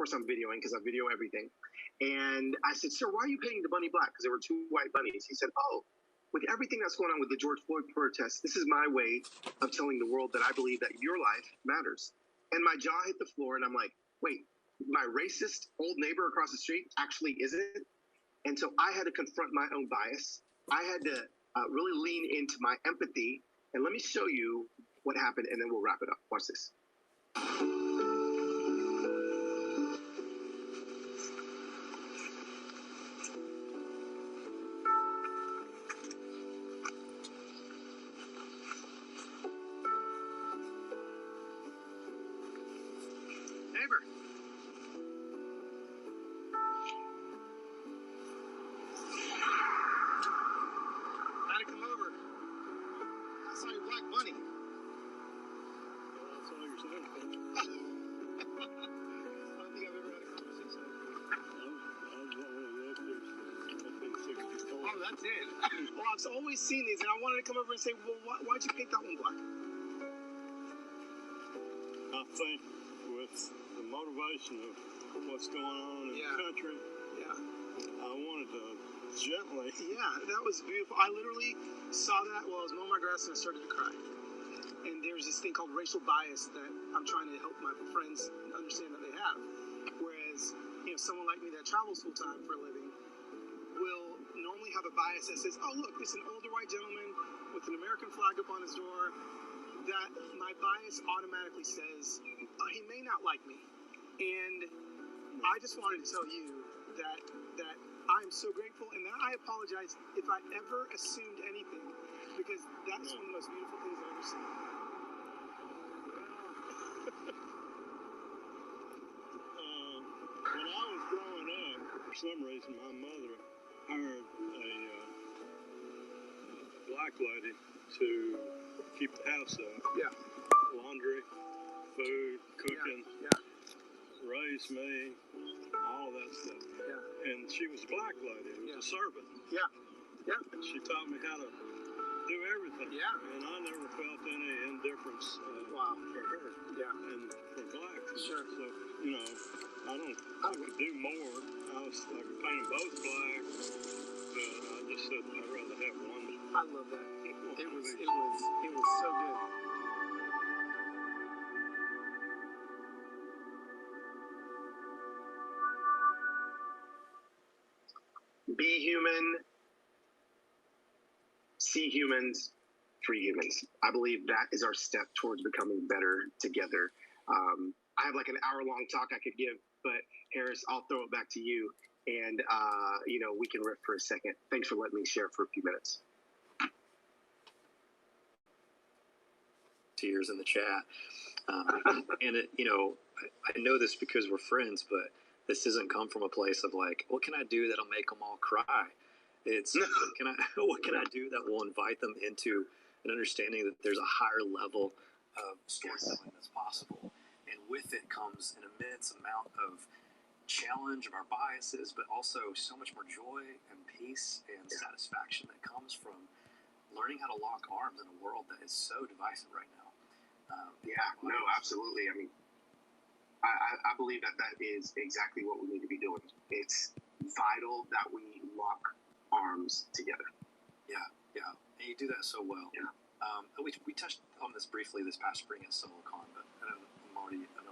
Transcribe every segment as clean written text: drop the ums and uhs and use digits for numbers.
course, I'm videoing because I video everything. And I said, sir, why are you painting the bunny black? Because there were two white bunnies. He said, oh, with everything that's going on with the George Floyd protests, this is my way of telling the world that I believe that your life matters. And my jaw hit the floor, and I'm like, wait, my racist old neighbor across the street actually isn't? And so I had to confront my own bias. I had to really lean into my empathy. And let me show you what happened, and then we'll wrap it up. Watch this. Neighbor. Had to come over. I saw your black bunny. That's all you're saying. I don't think I've ever had a conversation with you. I've only lived here since, I think, 64. Oh, that's it. Well, I've always seen these, and I wanted to come over and say, well, why'd you paint that one black? I think with the motivation of what's going on in the country, I wanted to gently. Yeah, that was beautiful. I literally saw that while I was mowing my grass, and I started to cry. And there's this thing called racial bias that I'm trying to help my friends understand that they have. Whereas, someone like me that travels full time for a living will normally have a bias that says, oh, look, this is an older white gentleman with an American flag up on his door. That my bias automatically says, he may not like me. And I just wanted to tell you that I'm so grateful, and that I apologize if I ever assumed anything, because that's one of the most beautiful things I've ever seen. When I was growing up, for some reason, my mother hired a black lady to keep the house up. Yeah. Laundry, food, cooking, Yeah. raised me, all that stuff. Yeah. And she was a black lady. It was a servant. Yeah. Yeah. And she taught me how to do everything. Yeah. And I never felt any indifference Wow. for her. Yeah. And for blacks. Sure. So, I could do more. I could paint them both black, but I just said I'd rather have one. I love that. It was so good. Be human, see humans, treat humans. I believe that is our step towards becoming better together. I have like an hour-long talk I could give, but Harris, I'll throw it back to you, and we can riff for a second. Thanks for letting me share for a few minutes. Tears in the chat, and I know this because we're friends, but this doesn't come from a place of like, what can I do that'll make them all cry? It's what can I do that will invite them into an understanding that there's a higher level of storytelling that's possible, and with it comes an immense amount of challenge of our biases, but also so much more joy and peace and satisfaction that comes from learning how to lock arms in a world that is so divisive right now. No, absolutely. I mean, I believe that is exactly what we need to be doing. It's vital that we lock arms together. Yeah, and you do that so well. Yeah. We touched on this briefly this past spring at SoloCon, but I know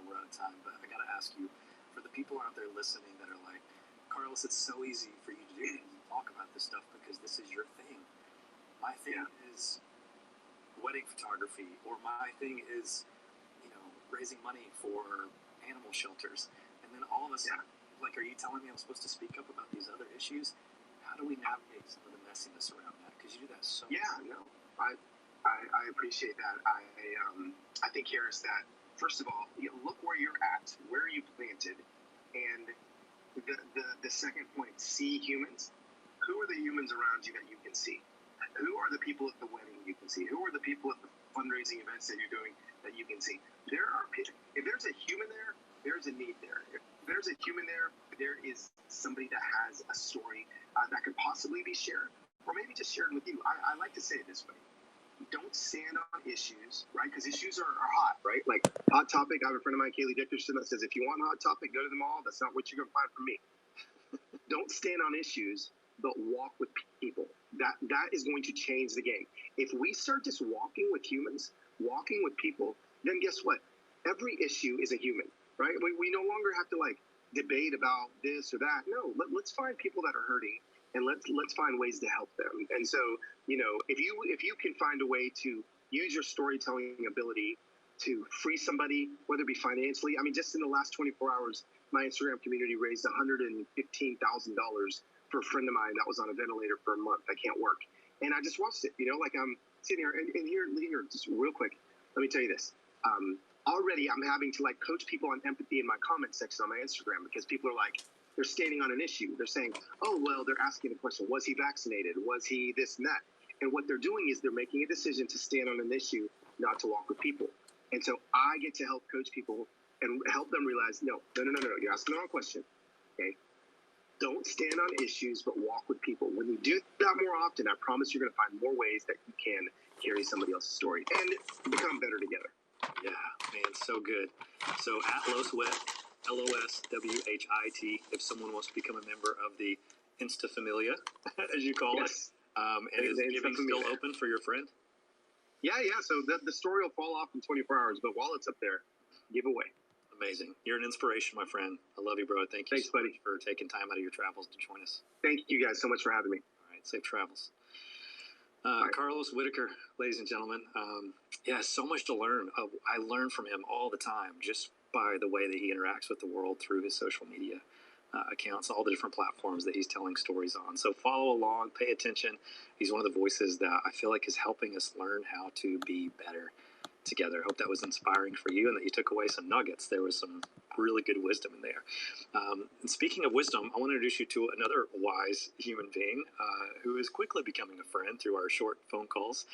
we're out of time, but I got to ask you, for the people out there listening that are like, Carlos, it's so easy for you to do this, talk about this stuff because this is your thing. My thing is wedding photography, or my thing is, raising money for animal shelters. And then all of us, like, are you telling me I'm supposed to speak up about these other issues? How do we navigate some of the messiness around that? Because you do that so much. No, I appreciate that. I think, Harris, that first of all, look where you're at, where are you planted, and the second point, see humans. Who are the humans around you that you can see? Who are the people at the wedding you can see? Who are the people at the fundraising events that you're doing that you can see? There are people. If there's a human there, there's a need there. If there's a human there, there is somebody that has a story that could possibly be shared, or maybe just shared with you. I like to say it this way. don't stand on issues, right? Because issues are hot, right? Like Hot Topic, I have a friend of mine, Kaylee Dickerson, that says, if you want Hot Topic, go to the mall. That's not what you're going to find from me. Don't stand on issues, but walk with people. That is going to change the game. If we start just walking with humans, walking with people, then guess what? Every issue is a human, right? We no longer have to like debate about this or that. No, let's find people that are hurting, and let's find ways to help them. And so, if you can find a way to use your storytelling ability to free somebody, whether it be financially, I mean, just in the last 24 hours, my Instagram community raised $115,000 for a friend of mine that was on a ventilator for a month. I can't work. And I just watched it, like I'm sitting here and here, just real quick. Let me tell you this. Already I'm having to like coach people on empathy in my comment section on my Instagram, because people are like, they're standing on an issue. They're saying, oh, well, they're asking the question, was he vaccinated? Was he this and that? And what they're doing is they're making a decision to stand on an issue, not to walk with people. And so I get to help coach people and help them realize, no, you're asking the wrong question, okay? Don't stand on issues, but walk with people. When you do that more often, I promise you're going to find more ways that you can carry somebody else's story and become better together. Yeah, man, so good. So at Loswhit, LOSWHIT, if someone wants to become a member of the Instafamilia, as you call it, and is giving still open for your friend? Yeah. So the story will fall off in 24 hours, but while it's up there, give away. Amazing. You're an inspiration, my friend. I love you, bro. Thank you so much for taking time out of your travels to join us. Thank you guys so much for having me. All right. Safe travels. Carlos Whitaker, ladies and gentlemen. So much to learn. I learn from him all the time just by the way that he interacts with the world through his social media accounts, all the different platforms that he's telling stories on. So follow along, pay attention. He's one of the voices that I feel like is helping us learn how to be better together. I hope that was inspiring for you and that you took away some nuggets. There was some really good wisdom in there. And speaking of wisdom, I want to introduce you to another wise human being who is quickly becoming a friend through our short phone calls.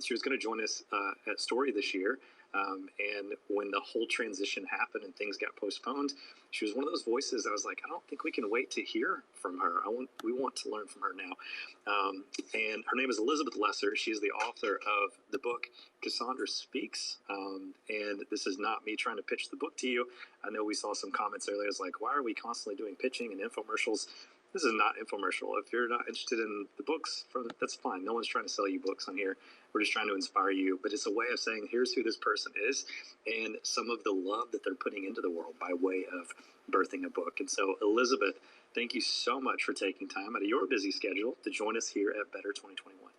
She was going to join us at Story this year. And when the whole transition happened and things got postponed, she was one of those voices I was like, I don't think we can wait to hear from her. We want to learn from her now. And her name is Elizabeth Lesser. She is the author of the book Cassandra Speaks. And this is not me trying to pitch the book to you. I know we saw some comments earlier. It's like, why are we constantly doing pitching and infomercials? This is not infomercial. If you're not interested in the books, that's fine. No one's trying to sell you books on here. We're just trying to inspire you. But it's a way of saying, here's who this person is and some of the love that they're putting into the world by way of birthing a book. And so, Elizabeth, thank you so much for taking time out of your busy schedule to join us here at Better 2021.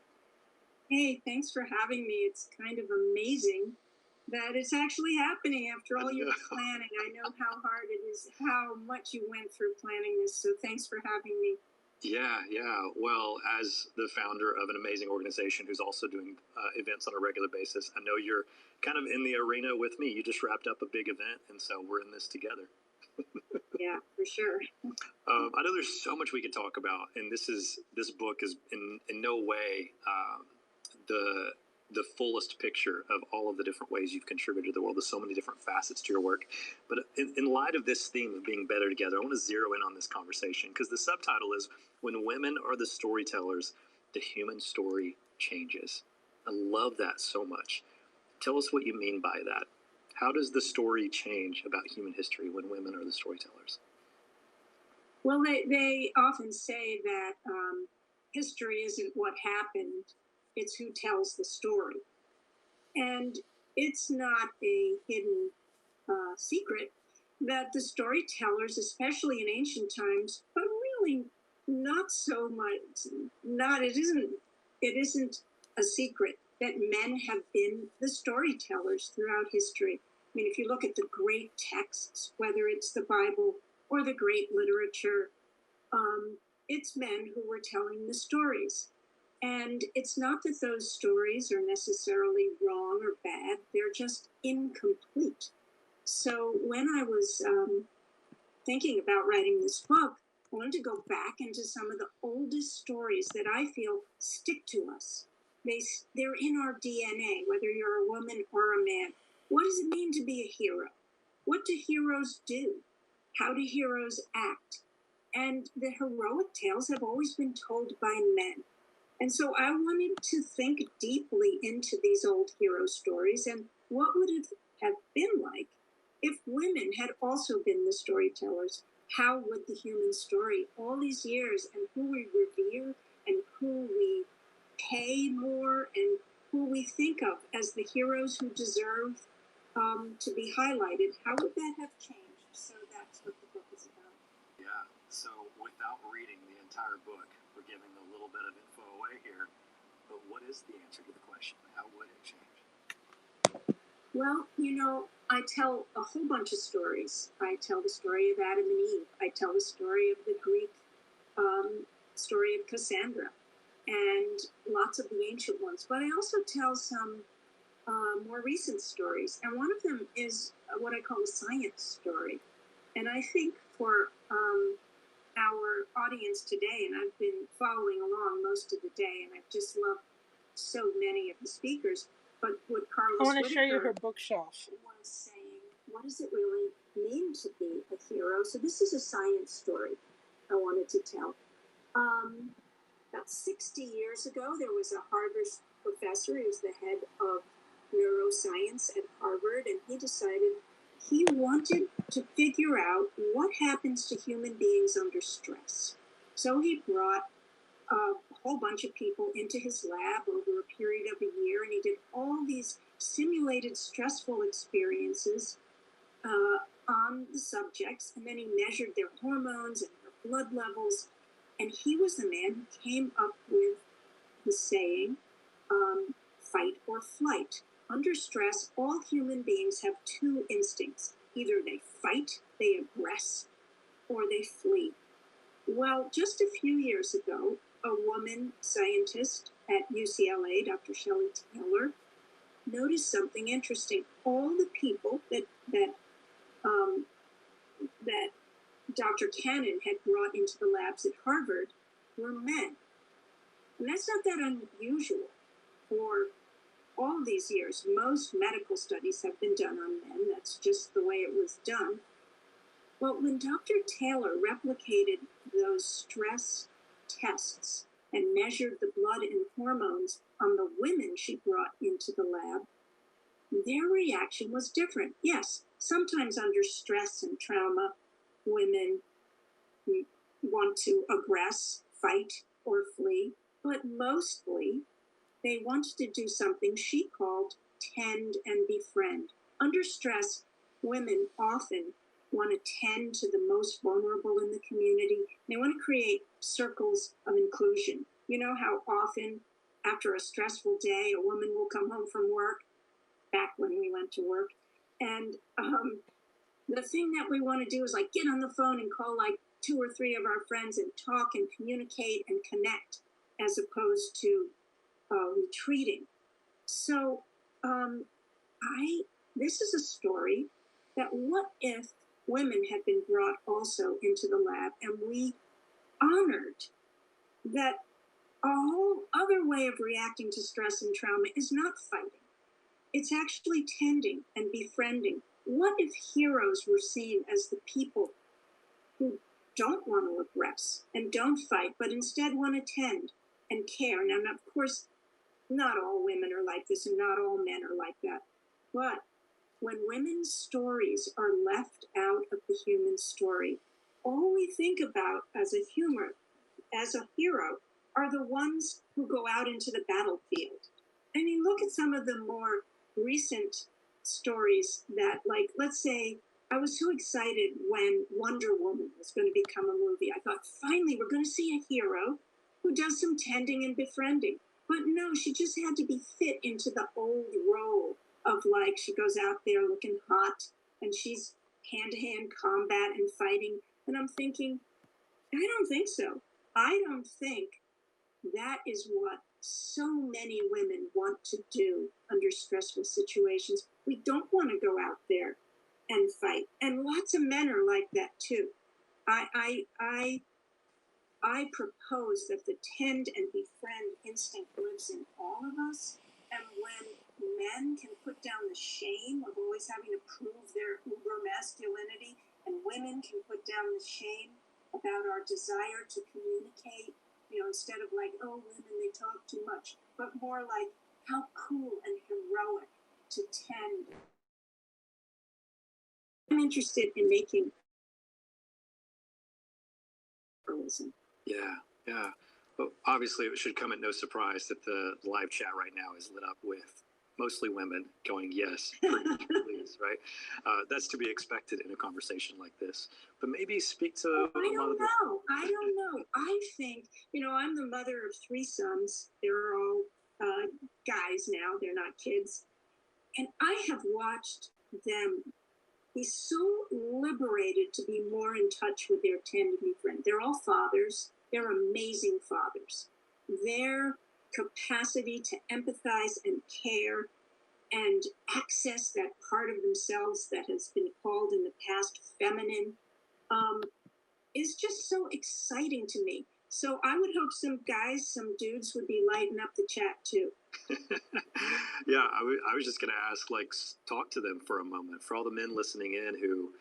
Hey, thanks for having me. It's kind of amazing that it's actually happening after all your planning. I know how hard it is, how much you went through planning this. So thanks for having me. Yeah. Well, as the founder of an amazing organization who's also doing events on a regular basis, I know you're kind of in the arena with me. You just wrapped up a big event, and so we're in this together. Yeah, for sure. I know there's so much we could talk about, and this book is in no way the fullest picture of all of the different ways you've contributed to the world. There's so many different facets to your work. But in light of this theme of being better together, I want to zero in on this conversation because the subtitle is When Women Are the Storytellers, the Human Story Changes. I love that so much. Tell us what you mean by that. How does the story change about human history when women are the storytellers? Well, they often say that history isn't what happened, it's who tells the story. And it's not a hidden secret that the storytellers, especially in ancient times, but really not so much, it isn't a secret that men have been the storytellers throughout history. I mean, if you look at the great texts, whether it's the Bible or the great literature, it's men who were telling the stories. And it's not that those stories are necessarily wrong or bad, they're just incomplete. So when I was thinking about writing this book, I wanted to go back into some of the oldest stories that I feel stick to us. They're in our DNA, whether you're a woman or a man. What does it mean to be a hero? What do heroes do? How do heroes act? And the heroic tales have always been told by men. And so I wanted to think deeply into these old hero stories and what would it have been like if women had also been the storytellers. How would the human story, all these years, and who we revere and who we pay more and who we think of as the heroes who deserve to be highlighted, how would that have changed? So that's what the book is about. Yeah, so without reading the entire book, we're giving a little bit of info away here, but what is the answer to the question? How would it change? Well, I tell a whole bunch of stories. I tell the story of Adam and Eve. I tell the story of the Greek story of Cassandra and lots of the ancient ones. But I also tell some more recent stories. And one of them is what I call a science story. And I think for our audience today, and I've been following along most of the day, and I've just loved so many of the speakers. But what Carlos I want to Whitaker show you her bookshelf. was saying, what does it really mean to be a hero? So this is a science story I wanted to tell. About 60 years ago, there was a Harvard professor who was the head of neuroscience at Harvard, and he decided he wanted to figure out what happens to human beings under stress. So he brought a whole bunch of people into his lab over a period of a year, and he did all these simulated stressful experiences on the subjects, and then he measured their hormones and their blood levels, and he was the man who came up with the saying, fight or flight. Under stress, all human beings have two instincts. Either they fight, they aggress, or they flee. Well, just a few years ago, a woman scientist at UCLA, Dr. Shelley Taylor, noticed something interesting. All the people that Dr. Cannon had brought into the labs at Harvard were men. And that's not that unusual. For all these years, most medical studies have been done on men. That's just the way it was done. But when Dr. Taylor replicated those stress tests and measured the blood and hormones on the women she brought into the lab, their reaction was different. Yes, sometimes under stress and trauma, women want to aggress, fight, or flee, but mostly they wanted to do something she called tend and befriend. Under stress, women often want to tend to the most vulnerable in the community. They want to create circles of inclusion. You know how often after a stressful day, a woman will come home from work, back when we went to work, and the thing that we want to do is like get on the phone and call like 2 or 3 of our friends and talk and communicate and connect, as opposed to retreating. So this is a story that what if women had been brought also into the lab and we honored that a whole other way of reacting to stress and trauma is not fighting. It's actually tending and befriending. What if heroes were seen as the people who don't want to aggress and don't fight, but instead want to tend and care? Now, of course, not all women are like this and not all men are like that. But when women's stories are left out of the human story, all we think about as a hero, are the ones who go out into the battlefield. I mean, look at some of the more recent stories that, like, let's say, I was so excited when Wonder Woman was going to become a movie. I thought, finally, we're going to see a hero who does some tending and befriending. But no, she just had to be fit into the old role of, like, she goes out there looking hot and she's hand-to-hand combat and fighting. And I'm thinking, I don't think so. I don't think that is what so many women want to do under stressful situations. We don't want to go out there and fight. And lots of men are like that too. I propose that the tend and befriend instinct lives in all of us. And when men can put down the shame of always having to prove their uber masculinity, and women can put down the shame about our desire to communicate, instead of like, oh, women, they talk too much, but more like how cool and heroic to tend. I'm interested in making journalism. Yeah. Well, obviously, it should come at no surprise that the live chat right now is lit up with mostly women going, yes, please, right? That's to be expected in a conversation like this. But maybe speak to... I don't know. I think, I'm the mother of 3 sons. They're all guys now. They're not kids. And I have watched them be so liberated to be more in touch with their tend-to-be friend. They're all fathers. They're amazing fathers. Their capacity to empathize and care and access that part of themselves that has been called in the past feminine is just so exciting to me. So I would hope some dudes would be lighting up the chat too. Yeah, I was just going to ask, talk to them for a moment. For all the men listening in who,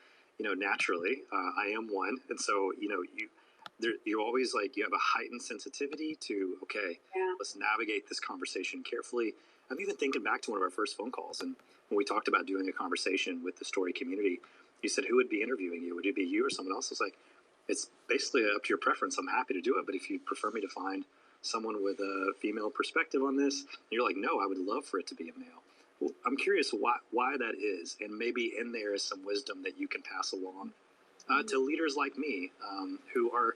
naturally, I am one. And so, you always you have a heightened sensitivity to, okay, let's navigate this conversation carefully. I'm even thinking back to one of our first phone calls. And when we talked about doing a conversation with the story community, you said, who would be interviewing you? Would it be you or someone else? It's like, it's basically up to your preference. I'm happy to do it. But if you prefer me to find someone with a female perspective on this, you're like, no, I would love for it to be a male. Well, I'm curious why that is. And maybe in there is some wisdom that you can pass along to leaders like me who are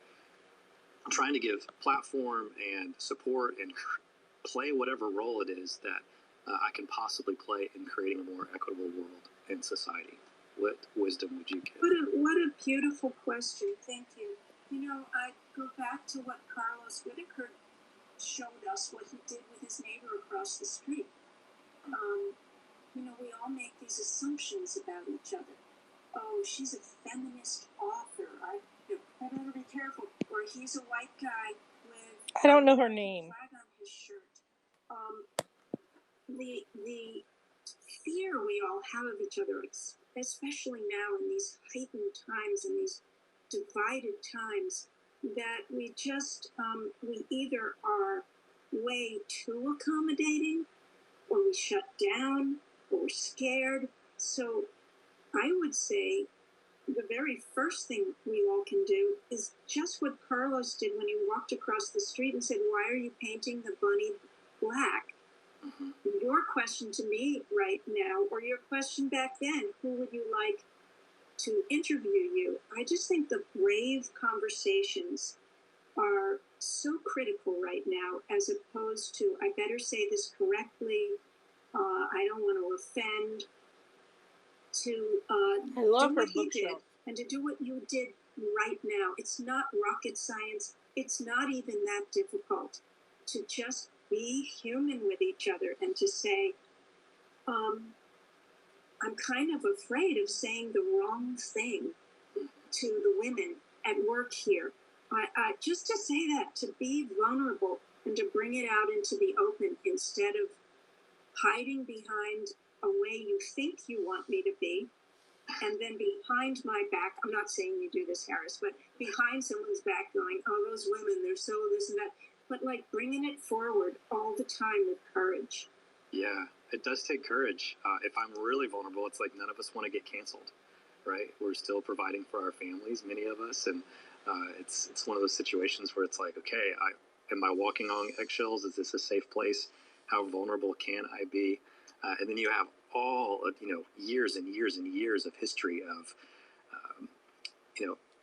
trying to give platform and support and play whatever role it is that I can possibly play in creating a more equitable world and society. What wisdom would you give? What a beautiful question. Thank you. I go back to what Carlos Whitaker showed us, what he did with his neighbor across the street. We all make these assumptions about each other. Oh, she's a feminist author. I better be careful. Or he's a white guy with... I don't know her name. ...flag on his shirt. The fear we all have of each other, especially now in these heightened times, in these divided times, that we just, we either are way too accommodating, or we shut down, or we're scared. So I would say the very first thing we all can do is just what Carlos did when he walked across the street and said, why are you painting the bunny black? Mm-hmm. Your question to me right now, or your question back then, who would you like to interview you? I just think the brave conversations are so critical right now, as opposed to, I better say this correctly, I don't want to offend, to I love do her what he did, bookshelf. and to do what you did right now. It's not rocket science. It's not even that difficult to just be human with each other and to say, I'm kind of afraid of saying the wrong thing to the women at work here. I just to say that, to be vulnerable and to bring it out into the open instead of hiding behind a way you think you want me to be, and then behind my back, I'm not saying you do this, Harris, but behind someone's back going, oh, those women, they're so this and that. But bringing it forward all the time with courage. Yeah, it does take courage. If I'm really vulnerable, it's like none of us want to get canceled, right? We're still providing for our families, many of us, and it's one of those situations where it's like, okay, am I walking on eggshells? Is this a safe place? How vulnerable can I be? And then you have all of, years and years and years of history of,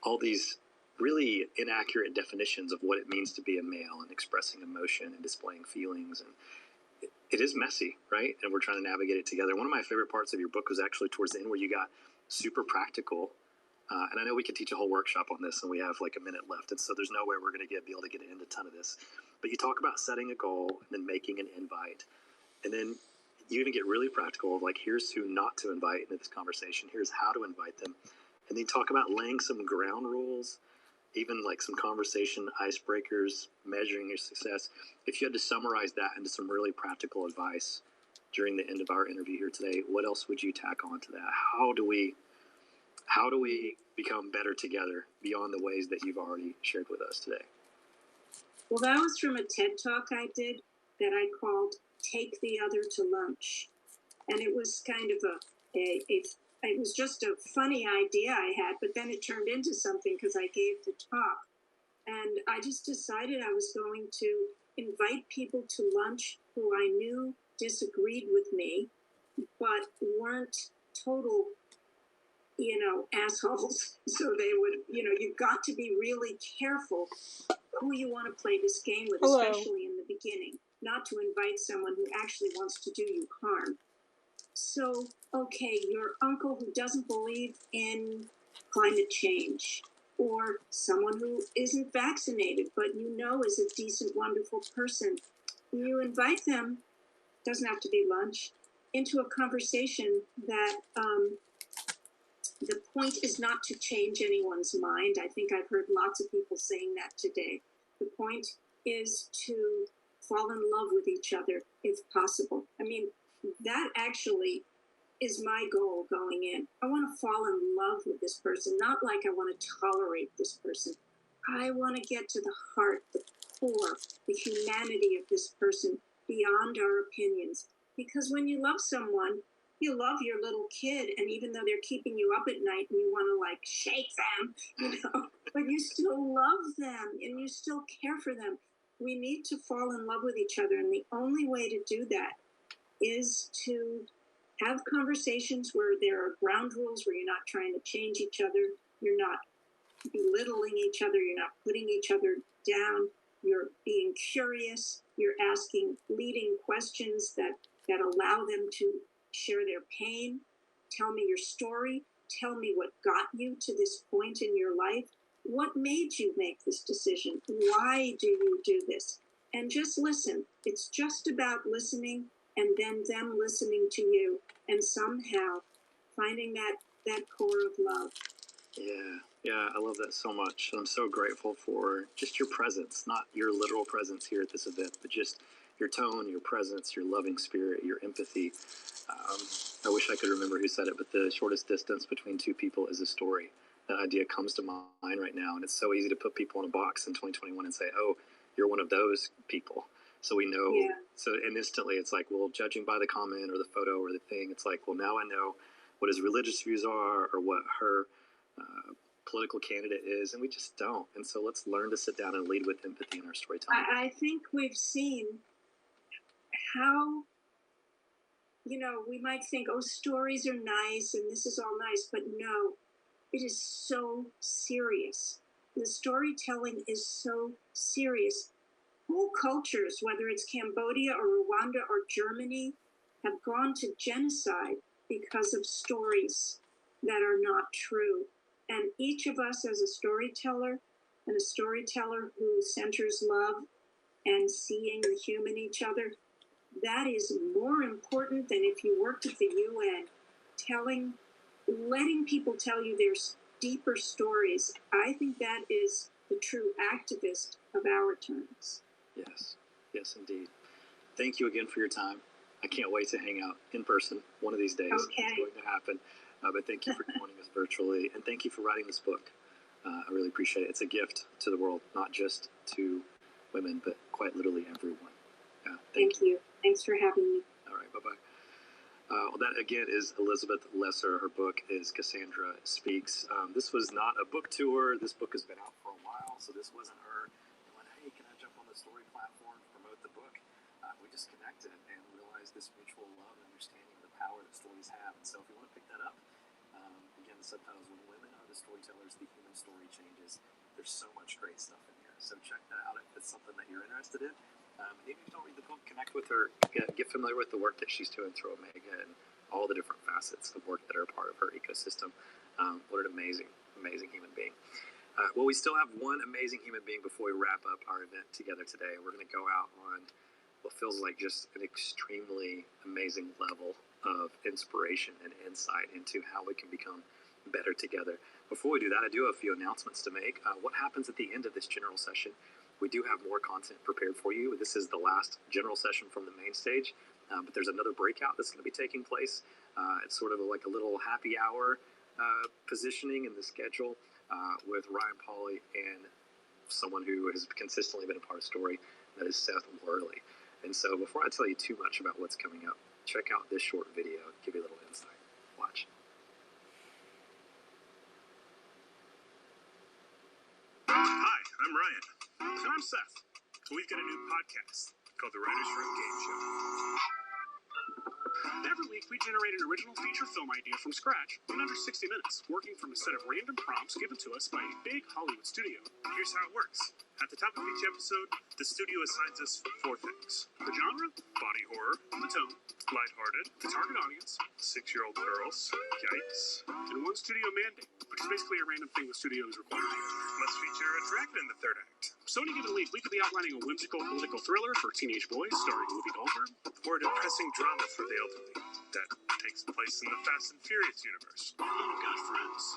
all these really inaccurate definitions of what it means to be a male and expressing emotion and displaying feelings. And it is messy, right? And we're trying to navigate it together. One of my favorite parts of your book was actually towards the end where you got super practical. And I know we could teach a whole workshop on this, and we have a minute left. And so there's no way we're going to be able to get into a ton of this. But you talk about setting a goal and then making an invite. And then you even get really practical of here's who not to invite into this conversation. Here's how to invite them. And then you talk about laying some ground rules, even some conversation icebreakers, measuring your success. If you had to summarize that into some really practical advice during the end of our interview here today, what else would you tack on to that? How do we become better together beyond the ways that you've already shared with us today? Well, that was from a TED Talk I did that I called Take the Other to Lunch. And it was kind of it was just a funny idea I had, but then it turned into something because I gave the talk. And I just decided I was going to invite people to lunch who I knew disagreed with me, but weren't total, assholes. So they would, you've got to be really careful who you want to play this game with, especially in the beginning, not to invite someone who actually wants to do you harm. So, okay, your uncle who doesn't believe in climate change, or someone who isn't vaccinated, but is a decent, wonderful person. You invite them, doesn't have to be lunch, into a conversation that the point is not to change anyone's mind. I think I've heard lots of people saying that today. The point is to fall in love with each other if possible. I mean, that actually is my goal going in. I want to fall in love with this person, not like I want to tolerate this person. I want to get to the heart, the core, the humanity of this person beyond our opinions. Because when you love someone, you love your little kid, and even though they're keeping you up at night and you want to shake them, but you still love them and you still care for them. We need to fall in love with each other, and the only way to do that is to have conversations where there are ground rules, where you're not trying to change each other, you're not belittling each other, you're not putting each other down, you're being curious, you're asking leading questions that allow them to share their pain. Tell me your story. Tell me what got you to this point in your life. What made you make this decision? Why do you do this? And just listen. It's just about listening, and then them listening to you, and somehow finding that core of love. Yeah, I love that so much. I'm so grateful for just your presence, not your literal presence here at this event, but just your tone, your presence, your loving spirit, your empathy. I wish I could remember who said it, but the shortest distance between two people is a story. That idea comes to mind right now, and it's so easy to put people in a box in 2021 and say, oh, you're one of those people. So we know, and instantly it's like, well, judging by the comment or the photo or the thing, it's like, well, now I know what his religious views are or what her political candidate is, and we just don't. And so let's learn to sit down and lead with empathy in our storytelling. I think we've seen how, we might think, oh, stories are nice and this is all nice, but no, it is so serious. The storytelling is so serious. Whole cultures, whether it's Cambodia or Rwanda or Germany, have gone to genocide because of stories that are not true. And each of us as a storyteller, and a storyteller who centers love and seeing the human in each other, that is more important than if you worked at the UN, letting people tell you their deeper stories. I think that is the true activist of our times. Yes, indeed. Thank you again for your time. I can't wait to hang out in person one of these days. Okay. It's going to happen. But thank you for joining us virtually, and thank you for writing this book. I really appreciate it. It's a gift to the world, not just to women, but quite literally everyone. Thank you. Thanks for having me. All right, bye-bye. Well, that again is Elizabeth Lesser. Her book is Cassandra Speaks. This was not a book tour. This book has been out for a while, so this wasn't her going, hey, can I jump on the story platform to promote the book? We just connected and realized this mutual love and understanding of the power that stories have. And so if you want to pick that up, again, the subtitle is When Women Are the Storytellers, the Human Story Changes. There's so much great stuff in here. So check that out if it's something that you're interested in. Maybe if you don't read the book, connect with her, get familiar with the work that she's doing through Omega and all the different facets of work that are part of her ecosystem. What an amazing human being. Well, we still have one amazing human being before we wrap up our event together today. We're going to go out on what feels like just an extremely amazing level of inspiration and insight into how we can become better together. Before we do that, I do have a few announcements to make. What happens at the end of this general session? We do have more content prepared for you. This is the last general session from the main stage, but there's another breakout that's going to be taking place. It's sort of like a little happy hour positioning in the schedule with Ryan Pauly and someone who has consistently been a part of the story. That is Seth Worley. And so before I tell you too much about what's coming up, check out this short video, give you a little insight. Watch. Hi, I'm Ryan. And I'm Seth. We've got a new podcast called The Writers' Room Game Show. Every week, we generate an original feature film idea from scratch in under 60 minutes, working from a set of random prompts given to us by a big Hollywood studio. Here's how it works. At the top of each episode, the studio assigns us 4 things. The genre, body horror. The tone, lighthearted. The target audience, 6-year-old girls. Yikes. And 1 studio mandate, which is basically a random thing the studio is required to do. Must feature a dragon in the 3rd act. So any given week, we could be outlining a whimsical political thriller for teenage boys starring Whoopi Goldberg, or a depressing drama for the elderly that takes place in the Fast and Furious universe. Oh, God, friends.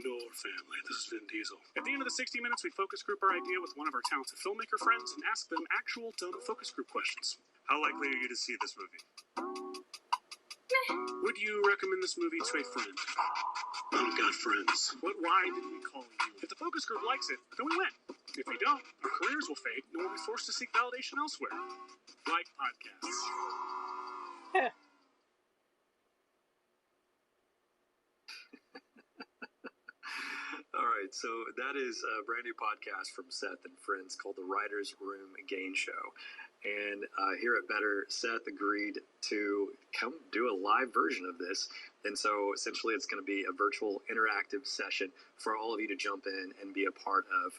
No family. This is Vin Diesel. At the end of the 60 minutes, we focus group our idea with one of our talented filmmaker friends and ask them actual dumb focus group questions. How likely are you to see this movie? Would you recommend this movie to a friend? Oh, God, friends. Why did we call you? If the focus group likes it, then we win. If we don't, our careers will fade and we'll be forced to seek validation elsewhere. Like podcasts. All right, so that is a brand new podcast from Seth and friends called The Writers' Room Game Show. And here at Better, Seth agreed to come do a live version of this. And so essentially it's going to be a virtual interactive session for all of you to jump in and be a part of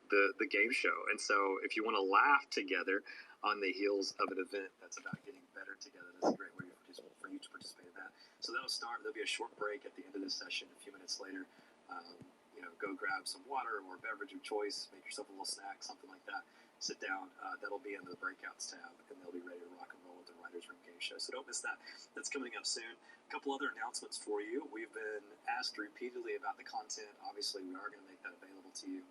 the game show. And so if you want to laugh together on the heels of an event that's about getting better together, that's a great way for you to participate in that. So that'll start. There'll be a short break at the end of this session. A few minutes later, go grab some water or a beverage of choice, make yourself a little snack, something like that. Sit down. That'll be under the breakouts tab, and they'll be ready to rock and roll with the Writers' Room Game Show. So don't miss that. That's coming up soon. A couple other announcements for you. We've been asked repeatedly about the content. Obviously, we are going to make that available to you.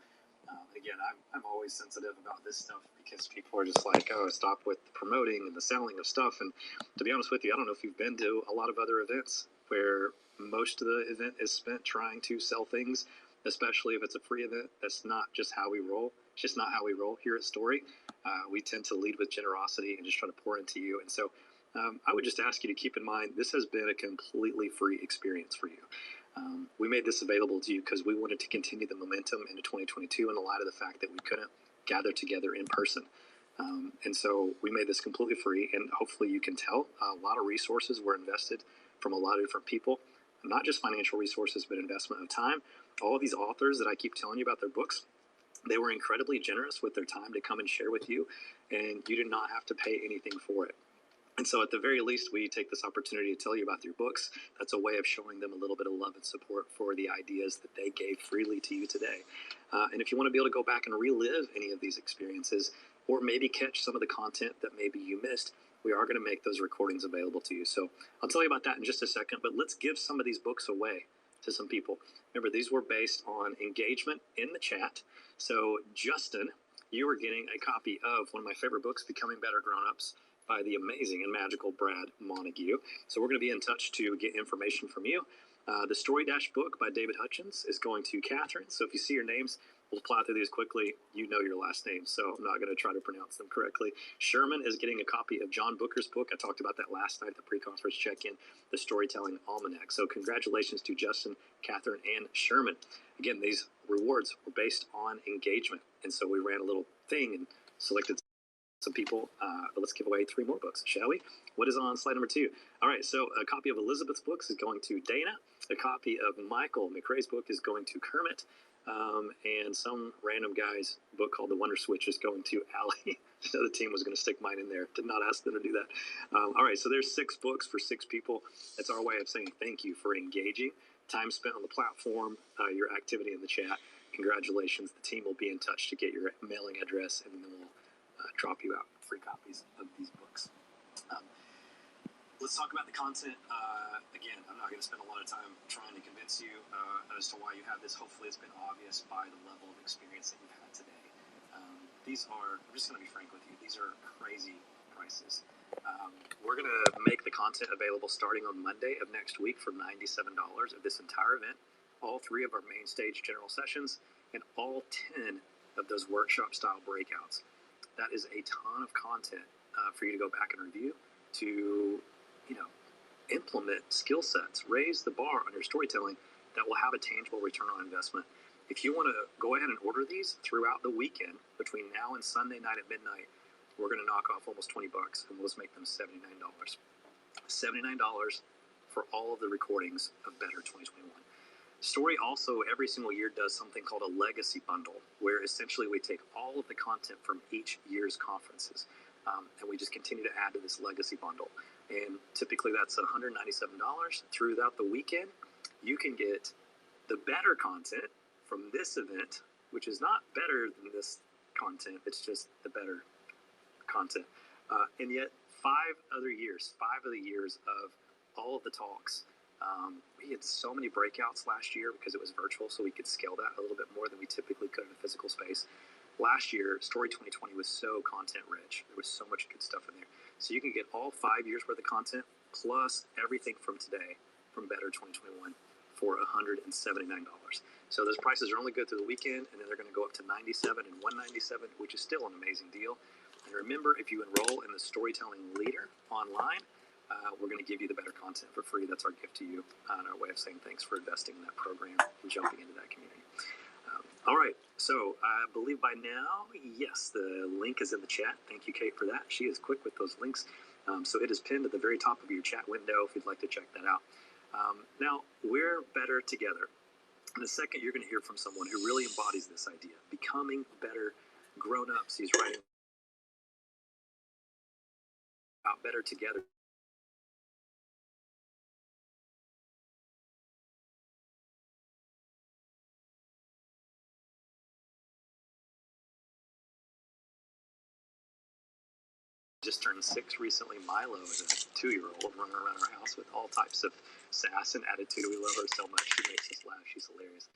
Again, I'm always sensitive about this stuff because people are just like, oh, stop with the promoting and the selling of stuff. And to be honest with you, I don't know if you've been to a lot of other events where most of the event is spent trying to sell things, especially if it's a free event. That's not just how we roll. It's just not how we roll here at Story. We tend to lead with generosity and just try to pour into you. And so I would just ask you to keep in mind, this has been a completely free experience for you. We made this available to you because we wanted to continue the momentum into 2022 in the light of the fact that we couldn't gather together in person. And so we made this completely free, and hopefully you can tell a lot of resources were invested from a lot of different people, not just financial resources, but investment of time. All of these authors that I keep telling you about their books, they were incredibly generous with their time to come and share with you, and you did not have to pay anything for it. And so at the very least, we take this opportunity to tell you about your books. That's a way of showing them a little bit of love and support for the ideas that they gave freely to you today. And if you want to be able to go back and relive any of these experiences, or maybe catch some of the content that maybe you missed, we are going to make those recordings available to you. So I'll tell you about that in just a second, but let's give some of these books away to some people. Remember, these were based on engagement in the chat. So Justin, you are getting a copy of one of my favorite books, Becoming Better Grown-Ups, by the amazing and magical Brad Montague. So we're going to be in touch to get information from you. The Story Dash book by David Hutchins is going to Catherine. So if you see your names, we'll plow through these quickly. You know your last name, so I'm not going to try to pronounce them correctly. Sherman is getting a copy of John Booker's book. I talked about that last night at the pre-conference check-in, The Storytelling Almanac. So congratulations to Justin, Catherine, and Sherman. Again, these rewards were based on engagement. And so we ran a little thing and selected some people, but let's give away 3 more books, shall we? What is on slide number 2? All right, so a copy of Elizabeth's books is going to Dana. A copy of Michael McRae's book is going to Kermit. And some random guy's book called The Wonder Switch is going to Allie. The team was going to stick mine in there. Did not ask them to do that. All right, so there's 6 books for 6 people. That's our way of saying thank you for engaging. Time spent on the platform, your activity in the chat. Congratulations. The team will be in touch to get your mailing address, and then we'll drop you out free copies of these books. Let's talk about the content. Again, I'm not going to spend a lot of time trying to convince you as to why you have this. Hopefully it's been obvious by the level of experience that you've had today. These are, I'm just going to be frank with you, these are crazy prices. We're going to make the content available starting on Monday of next week for $97 of this entire event. all 3 of our main stage general sessions, and all 10 of those workshop style breakouts. That is a ton of content for you to go back and review to, implement skill sets, raise the bar on your storytelling that will have a tangible return on investment. If you want to go ahead and order these throughout the weekend between now and Sunday night at midnight, we're going to knock off almost $20 and we'll just make them $79. $79 for all of the recordings of Better 2021. Story also every single year does something called a legacy bundle, where essentially we take all of the content from each year's conferences and we just continue to add to this legacy bundle. And typically that's $197 throughout the weekend. You can get the better content from this event, which is not better than this content, it's just the better content. And yet 5 of the years of all of the talks. We had so many breakouts last year because it was virtual, so we could scale that a little bit more than we typically could in a physical space. Last year, Story 2020 was so content rich. There was so much good stuff in there. So you can get all 5 years worth of content plus everything from today from Better 2021 for $179. So those prices are only good through the weekend, and then they're going to go up to $97 and $197, which is still an amazing deal. And remember, if you enroll in the Storytelling Leader online, we're going to give you the better content for free. That's our gift to you and our way of saying thanks for investing in that program and jumping into that community. All right, so I believe by now, yes, the link is in the chat. Thank you, Kate, for that. She is quick with those links. So it is pinned at the very top of your chat window if you'd like to check that out. Now, we're better together. In a second, you're going to hear from someone who really embodies this idea, becoming better grown-ups. He's writing about better together. Just turned 6 recently. Milo is a 2-year-old running around our house with all types of sass and attitude. We love her so much. She makes us laugh. She's hilarious.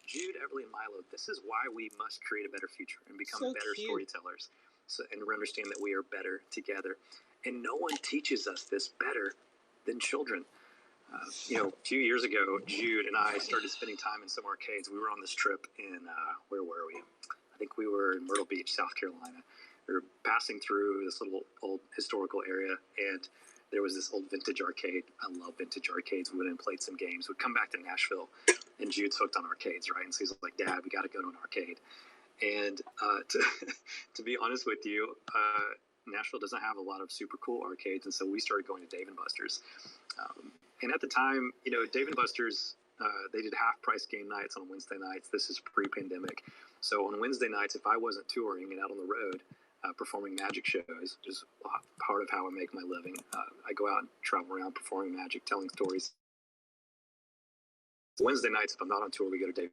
Jude, Everly, and Milo, this is why we must create a better future and become better storytellers. And understand that we are better together. And no one teaches us this better than children. A few years ago, Jude and I started spending time in some arcades. We were on this trip in, where were we? I think we were in Myrtle Beach, South Carolina. We were passing through this little old historical area, and there was this old vintage arcade. I love vintage arcades. We went and played some games. We'd come back to Nashville, and Jude's hooked on arcades, right? And so he's like, Dad, we got to go to an arcade. And to be honest with you, Nashville doesn't have a lot of super cool arcades, and so we started going to Dave & Buster's. And at the time, Dave & Buster's, they did half-price game nights on Wednesday nights. This is pre-pandemic. So on Wednesday nights, if I wasn't touring and out on the road, performing magic shows, which is part of how I make my living. I go out and travel around performing magic, telling stories. Wednesday nights, if I'm not on tour, we go to Dave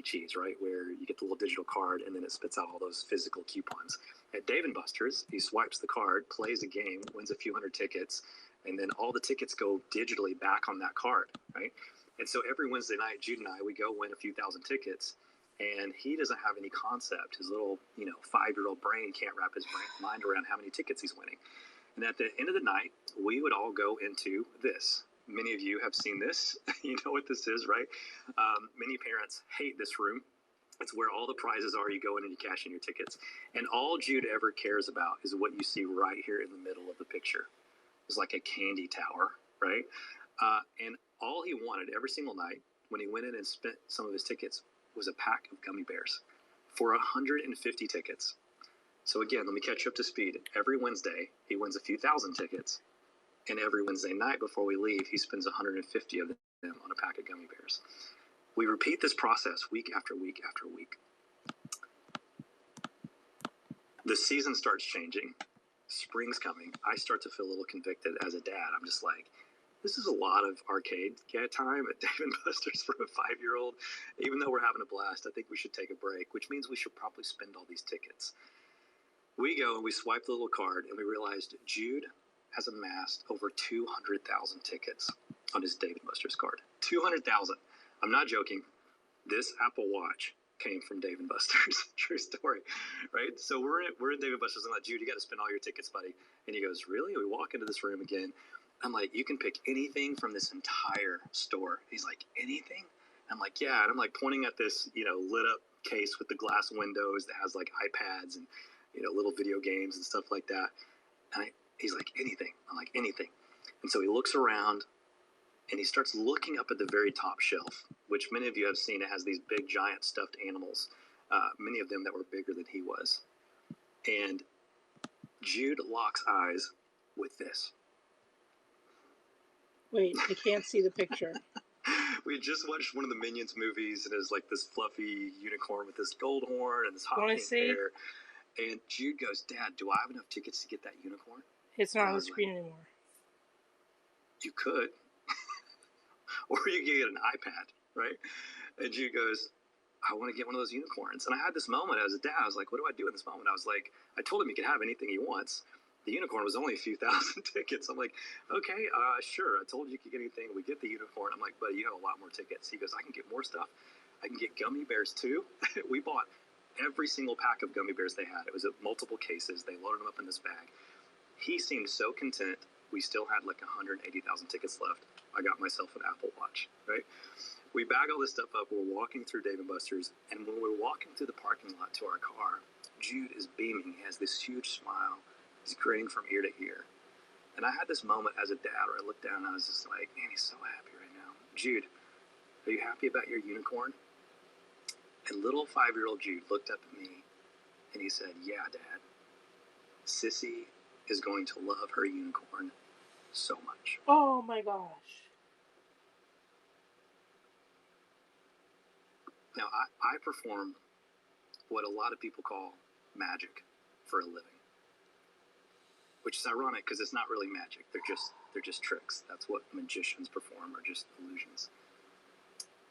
Cheese, right, where you get the little digital card and then it spits out all those physical coupons. At Dave & Buster's, he swipes the card, plays a game, wins a few hundred tickets, and then all the tickets go digitally back on that card, right? And so every Wednesday night, Jude and I, we go win a few thousand tickets. And he doesn't have any concept. His little, 5-year-old brain can't wrap his mind around how many tickets he's winning. And at the end of the night, we would all go into this. Many of you have seen this. You know what this is, right? Many parents hate this room. It's where all the prizes are. You go in and you cash in your tickets. And all Jude ever cares about is what you see right here in the middle of the picture. It's like a candy tower, right? And all he wanted every single night when he went in and spent some of his tickets was a pack of gummy bears for 150 tickets. So again, let me catch you up to speed. Every Wednesday, he wins a few thousand tickets. And every Wednesday night before we leave, he spends 150 of them on a pack of gummy bears. We repeat this process week after week after week. The season starts changing. Spring's coming. I start to feel a little convicted as a dad. I'm just like, this is a lot of arcade time at Dave & Buster's for a 5-year-old. Even though we're having a blast, I think we should take a break, which means we should probably spend all these tickets. We go and we swipe the little card, and we realized Jude has amassed over 200,000 tickets on his Dave & Buster's card. 200,000. I'm not joking. This Apple Watch came from Dave & Buster's. True story, right? So we're in Dave & Buster's, and I'm like, Jude, you got to spend all your tickets, buddy. And he goes, really? We walk into this room again. I'm like, you can pick anything from this entire store. He's like, anything? I'm like, yeah. And I'm like pointing at this, lit up case with the glass windows that has like iPads and, little video games and stuff like that. And he's like, anything. I'm like, anything. And so he looks around and he starts looking up at the very top shelf, which many of you have seen. It has these big, giant stuffed animals, many of them that were bigger than he was. And Jude locks eyes with this. Wait, I can't see the picture. We had just watched one of the Minions movies, and it's like this fluffy unicorn with this gold horn and this hot pink hair. And Jude goes, Dad, do I have enough tickets to get that unicorn? It's not on the screen anymore. You could. Or you could get an iPad, right? And Jude goes, I want to get one of those unicorns. And I had this moment as a dad. I was like, what do I do in this moment? I was like, I told him he could have anything he wants. The unicorn was only a few thousand tickets. I'm like, okay, sure. I told you could get anything. We get the unicorn. I'm like, buddy, you have a lot more tickets. He goes, I can get more stuff. I can get gummy bears too. We bought every single pack of gummy bears they had. It was multiple cases. They loaded them up in this bag. He seemed so content. We still had like 180,000 tickets left. I got myself an Apple Watch, right? We bag all this stuff up. We're walking through Dave & Buster's. And when we're walking through the parking lot to our car, Jude is beaming. He has this huge smile. He's grinning from ear to ear. And I had this moment as a dad where I looked down and I was just like, man, he's so happy right now. Jude, are you happy about your unicorn? And little 5-year-old Jude looked up at me and he said, yeah, Dad. Sissy is going to love her unicorn so much. Oh my gosh. Now, I perform what a lot of people call magic for a living. Which is ironic because it's not really magic. They're just tricks. That's what magicians perform, are just illusions.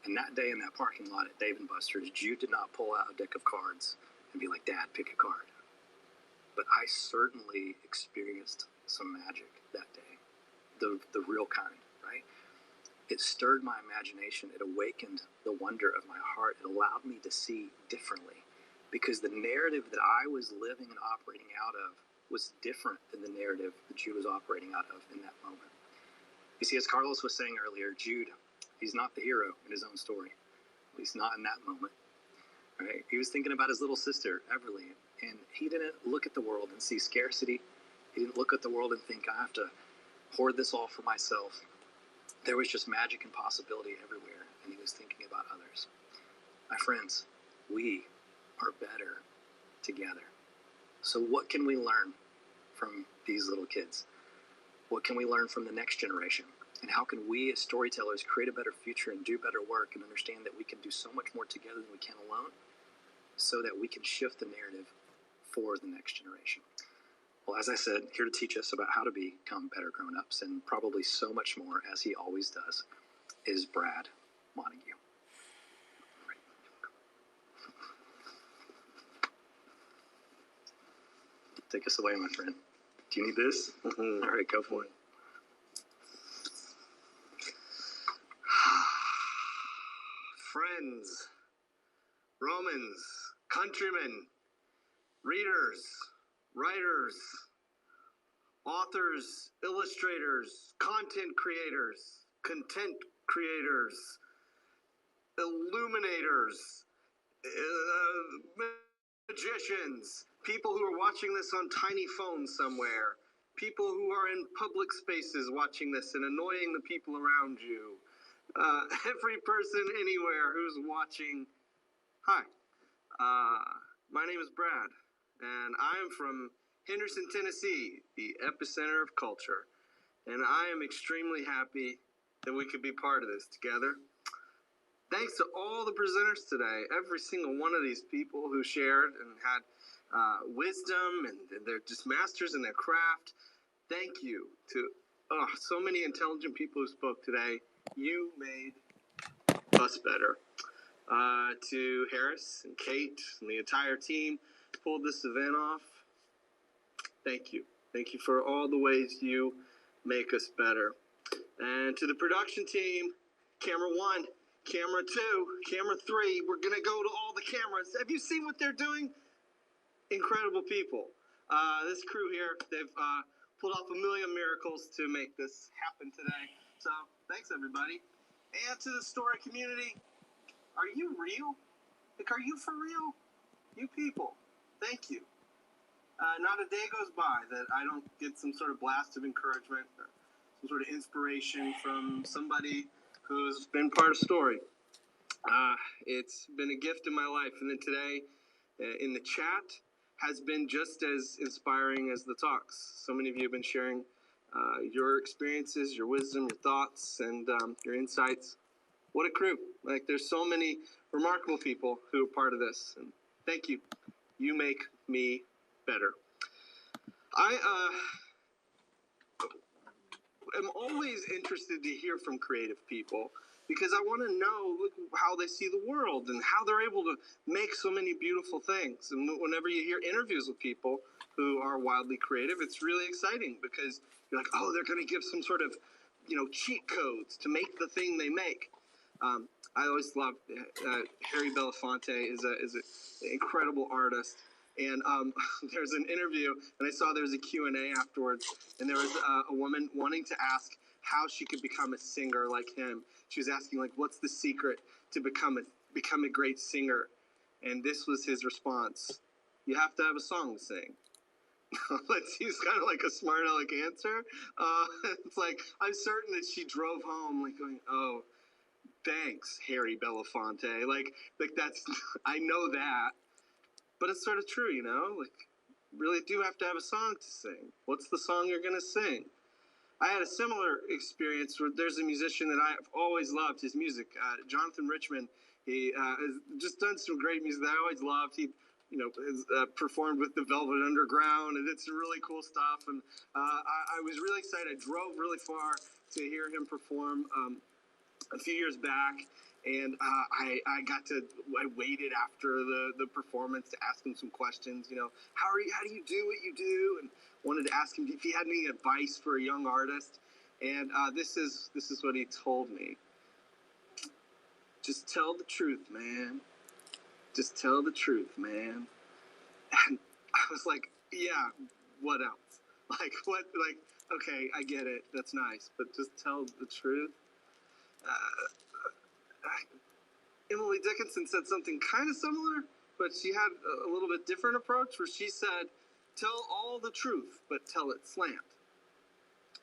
And that day in that parking lot at Dave & Buster's, Jude did not pull out a deck of cards and be like, Dad, pick a card. But I certainly experienced some magic that day. The real kind, right? It stirred my imagination. It awakened the wonder of my heart. It allowed me to see differently. Because the narrative that I was living and operating out of was different than the narrative that Jude was operating out of in that moment. You see, as Carlos was saying earlier, Jude, he's not the hero in his own story. At least not in that moment. Right? He was thinking about his little sister, Everly, and he didn't look at the world and see scarcity. He didn't look at the world and think, I have to hoard this all for myself. There was just magic and possibility everywhere, and he was thinking about others. My friends, we are better together. So what can we learn from these little kids? What can we learn from the next generation? And how can we as storytellers create a better future and do better work and understand that we can do so much more together than we can alone so that we can shift the narrative for the next generation? Well, as I said, here to teach us about how to become better grown-ups and probably so much more, as he always does, is Brad Montague. Take us away, my friend. Do you need this? All right, go for it. Friends, Romans, countrymen, readers, writers, authors, illustrators, content creators, content creators, illuminators, magicians, people who are watching this on tiny phones somewhere, people who are in public spaces watching this and annoying the people around you, every person anywhere who's watching. Hi, my name is Brad, and I'm from Henderson, Tennessee, the epicenter of culture, and I am extremely happy that we could be part of this together. Thanks to all the presenters today, every single one of these people who shared and had wisdom, and they're just masters in their craft. Thank you to so many intelligent people who spoke today. You made us better. To Harris and Kate and the entire team who pulled this event off, thank you. Thank you for all the ways you make us better. And to the production team, camera 1, camera 2, camera 3, we're going to go to all the cameras. Have you seen what they're doing? Incredible people. This crew here, they've pulled off a million miracles to make this happen today. So thanks, everybody. And to the Story community, are you real? Like, are you for real? You people, thank you. Not a day goes by that I don't get some sort of blast of encouragement or some sort of inspiration from somebody who's been part of Story. It's been a gift in my life. And then today, in the chat, has been just as inspiring as the talks. So many of you have been sharing your experiences, your wisdom, your thoughts, and your insights. What a crew. Like, there's so many remarkable people who are part of this. And thank you. You make me better. I am always interested to hear from creative people because I want to know how they see the world and how they're able to make so many beautiful things. And whenever you hear interviews with people who are wildly creative, it's really exciting because you're like, oh, they're going to give some sort of, cheat codes to make the thing they make. I always love Harry Belafonte is an incredible artist. And there's an interview, and I saw there was a Q&A afterwards, and there was a woman wanting to ask how she could become a singer like him. She was asking, like, what's the secret to become a great singer? And this was his response: you have to have a song to sing. Let's use kind of like a smart aleck answer. It's like, I'm certain that she drove home like going, oh, thanks, Harry Belafonte. Like that's, I know that. But it's sort of true, like, really do have to have a song to sing. What's the song you're going to sing? I had a similar experience where there's a musician that I've always loved his music, Jonathan Richman. He has just done some great music that I always loved. He, has performed with the Velvet Underground, and it's really cool stuff. And I was really excited. I drove really far to hear him perform a few years back. And I waited after the performance to ask him some questions. How do you do what you do? And wanted to ask him if he had any advice for a young artist. And this is what he told me. Just tell the truth, man. Just tell the truth, man. And I was like, yeah, what else? Like, what? Like, okay, I get it. That's nice. But just tell the truth. Emily Dickinson said something kind of similar, but she had a little bit different approach where she said, tell all the truth, but tell it slant.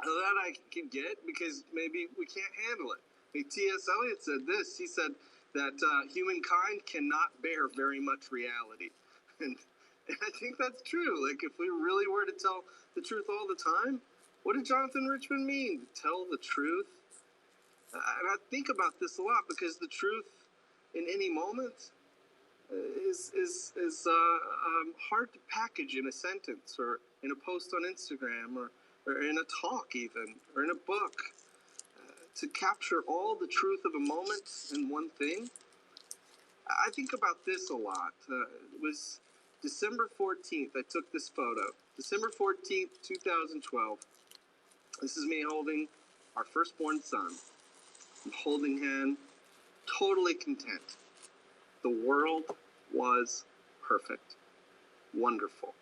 Now that I can get because maybe we can't handle it. Like T.S. Eliot said this. He said that humankind cannot bear very much reality. And I think that's true. Like, if we really were to tell the truth all the time, what did Jonathan Richman mean? Tell the truth? And I think about this a lot because the truth in any moment is hard to package in a sentence or in a post on Instagram or in a talk even, or in a book. To capture all the truth of a moment in one thing. I think about this a lot. It was December 14th, I took this photo. December 14th, 2012. This is me holding our firstborn son. I'm holding him, totally content. The world was perfect, wonderful.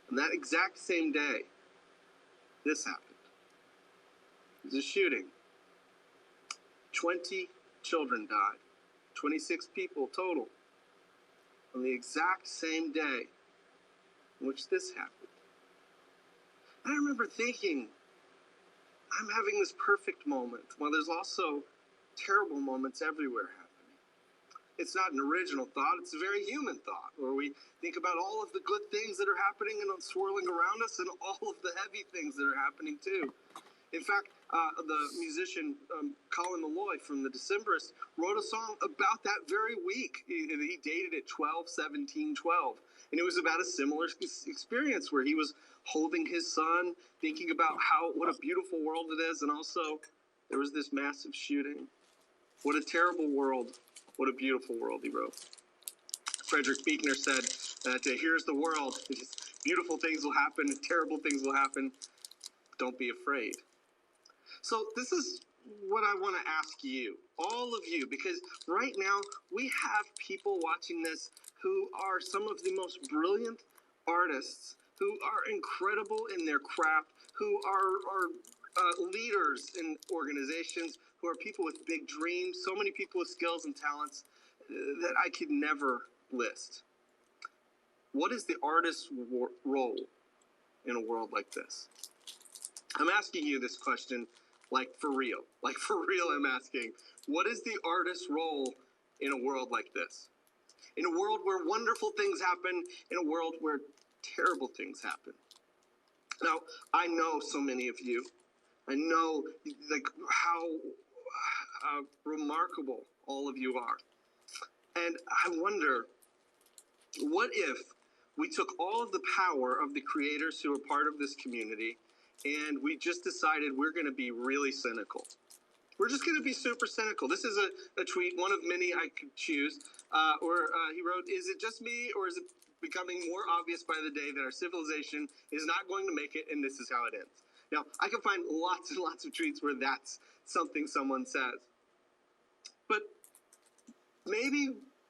And that exact same day, this happened. It was a shooting. 20 children died, 26 people total, on the exact same day in which this happened. I remember thinking, I'm having this perfect moment, while there's also terrible moments everywhere happening. It's not an original thought, it's a very human thought, where we think about all of the good things that are happening and swirling around us and all of the heavy things that are happening too. In fact, the musician Colin Meloy from the Decemberists wrote a song about that very week. He dated it 12/17/12. And it was about a similar experience where he was holding his son, thinking about what a beautiful world it is. And also, there was this massive shooting. What a terrible world. What a beautiful world, he wrote. Frederick Buechner said that here's the world. Beautiful things will happen. Terrible things will happen. Don't be afraid. So this is what I want to ask you, all of you, because right now we have people watching this who are some of the most brilliant artists who are incredible in their craft, who are leaders in organizations, who are people with big dreams, so many people with skills and talents that I could never list. What is the artist's role in a world like this? I'm asking you this question like for real. Like for real, I'm asking, what is the artist's role in a world like this? In a world where wonderful things happen, in a world where terrible things happen. Now, I know so many of you. I know like how remarkable all of you are. And I wonder, what if we took all of the power of the creators who are part of this community and we just decided we're going to be really cynical? We're just going to be super cynical. This is a tweet, one of many I could choose, where he wrote, "Is it just me, or is it becoming more obvious by the day that our civilization is not going to make it, and this is how it ends?" Now, I can find lots and lots of tweets where that's something someone says. But maybe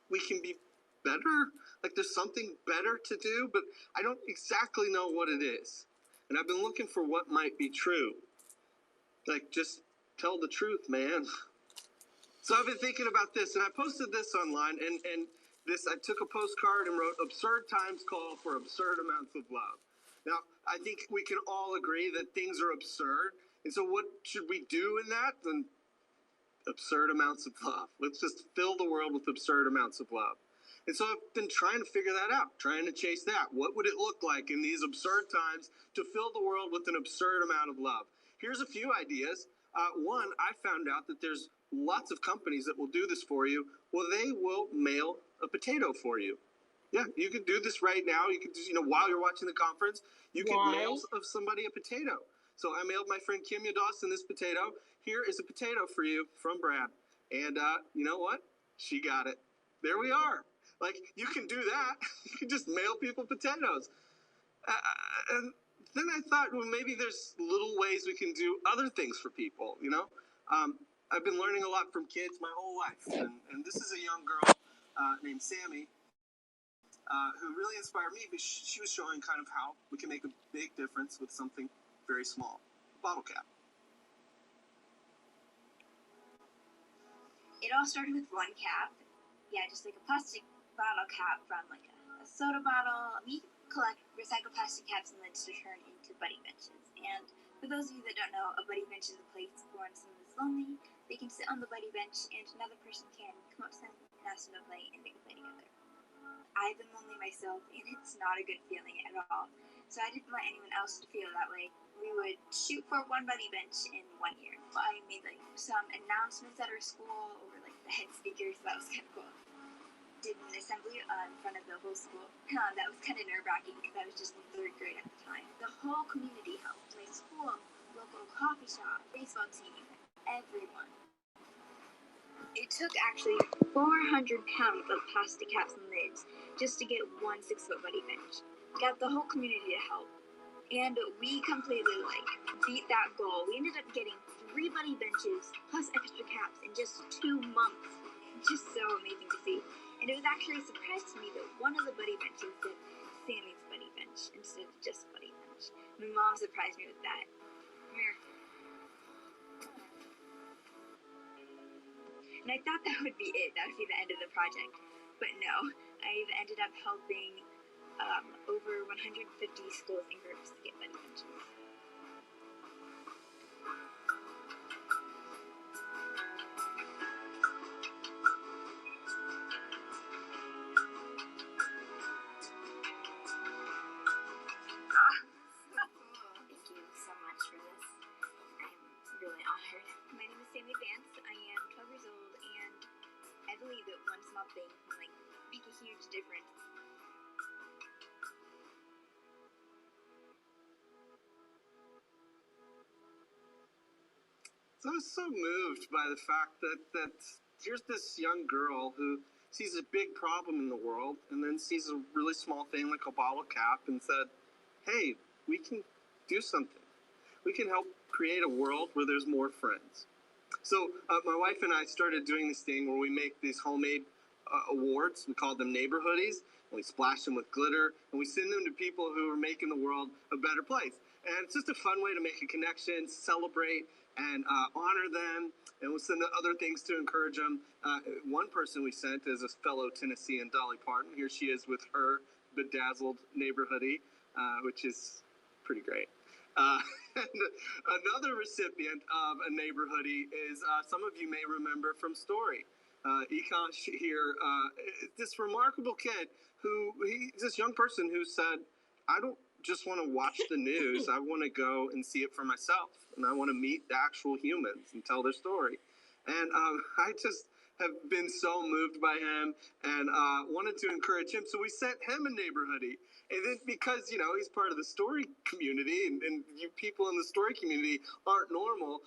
we can be better. Like there's something better to do, but I don't exactly know what it is. And I've been looking for what might be true. Like, just tell the truth, man. So I've been thinking about this, and I posted this online, and this, I took a postcard and wrote, "Absurd times call for absurd amounts of love." Now, I think we can all agree that things are absurd. And so what should we do in that? Then absurd amounts of love. Let's just fill the world with absurd amounts of love. And so I've been trying to figure that out, trying to chase that. What would it look like in these absurd times to fill the world with an absurd amount of love? Here's a few ideas. One, I found out that there's lots of companies that will do this for you. Well, they will mail a potato for you. Yeah, you can do this right now. You can just, while you're watching the conference, you can mail somebody a potato. So I mailed my friend Kimya Dawson this potato. Here is a potato for you from Brad. And you know what? She got it. There we are. Like, you can do that. You can just mail people potatoes. And then I thought, well, maybe there's little ways we can do other things for people, I've been learning a lot from kids my whole life. And this is a young girl named Sammy who really inspired me because she was showing kind of how we can make a big difference with something very small. Bottle cap. It all started with one cap. Yeah, just like a plastic bottle cap from like a soda bottle. We collect recycled plastic caps and lids to turn into buddy benches. And for those of you that don't know, a buddy bench is a place for when someone is lonely. They can sit on the buddy bench and another person can come up to them and ask them to play and they can play together. I've been lonely myself and it's not a good feeling at all. So I didn't want anyone else to feel that way. We would shoot for one buddy bench in 1 year. I made like some announcements at our school over like the head speakers. That was kind of cool. Did an assembly in front of the whole school. That was kind of nerve-wracking because I was just in 3rd grade at the time. The whole community helped. My school, local coffee shop, baseball team, everyone. It took actually 400 pounds of plastic caps and lids just to get one 6-foot buddy bench. Got the whole community to help. And we completely beat that goal. We ended up getting 3 buddy benches plus extra caps in just 2 months. Just so amazing to see. And it was actually a surprise to me that one of the buddy benches said Sammy's buddy bench instead of just buddy bench. My mom surprised me with that. Come here. And I thought that would be it. That would be the end of the project. But no, I've ended up helping over 150 schools and groups get buddy benches. That one small thing can make a huge difference. So I was so moved by the fact that here's this young girl who sees a big problem in the world and then sees a really small thing like a bottle cap and said, hey, we can do something. We can help create a world where there's more friends. So my wife and I started doing this thing where we make these homemade awards. We call them neighborhoodies. And we splash them with glitter, and we send them to people who are making the world a better place. And it's just a fun way to make a connection, celebrate, and honor them. And we'll send other things to encourage them. One person we sent is a fellow Tennessean, Dolly Parton. Here she is with her bedazzled neighborhoodie, which is pretty great. And another recipient of a neighborhoodie is some of you may remember from Story. Ekash here, this remarkable kid he's this young person who said, I don't just want to watch the news. I want to go and see it for myself. And I want to meet the actual humans and tell their story. And I just have been so moved by him and wanted to encourage him. So we sent him a neighborhoodie. And then because, he's part of the Story community and you people in the Story community aren't normal,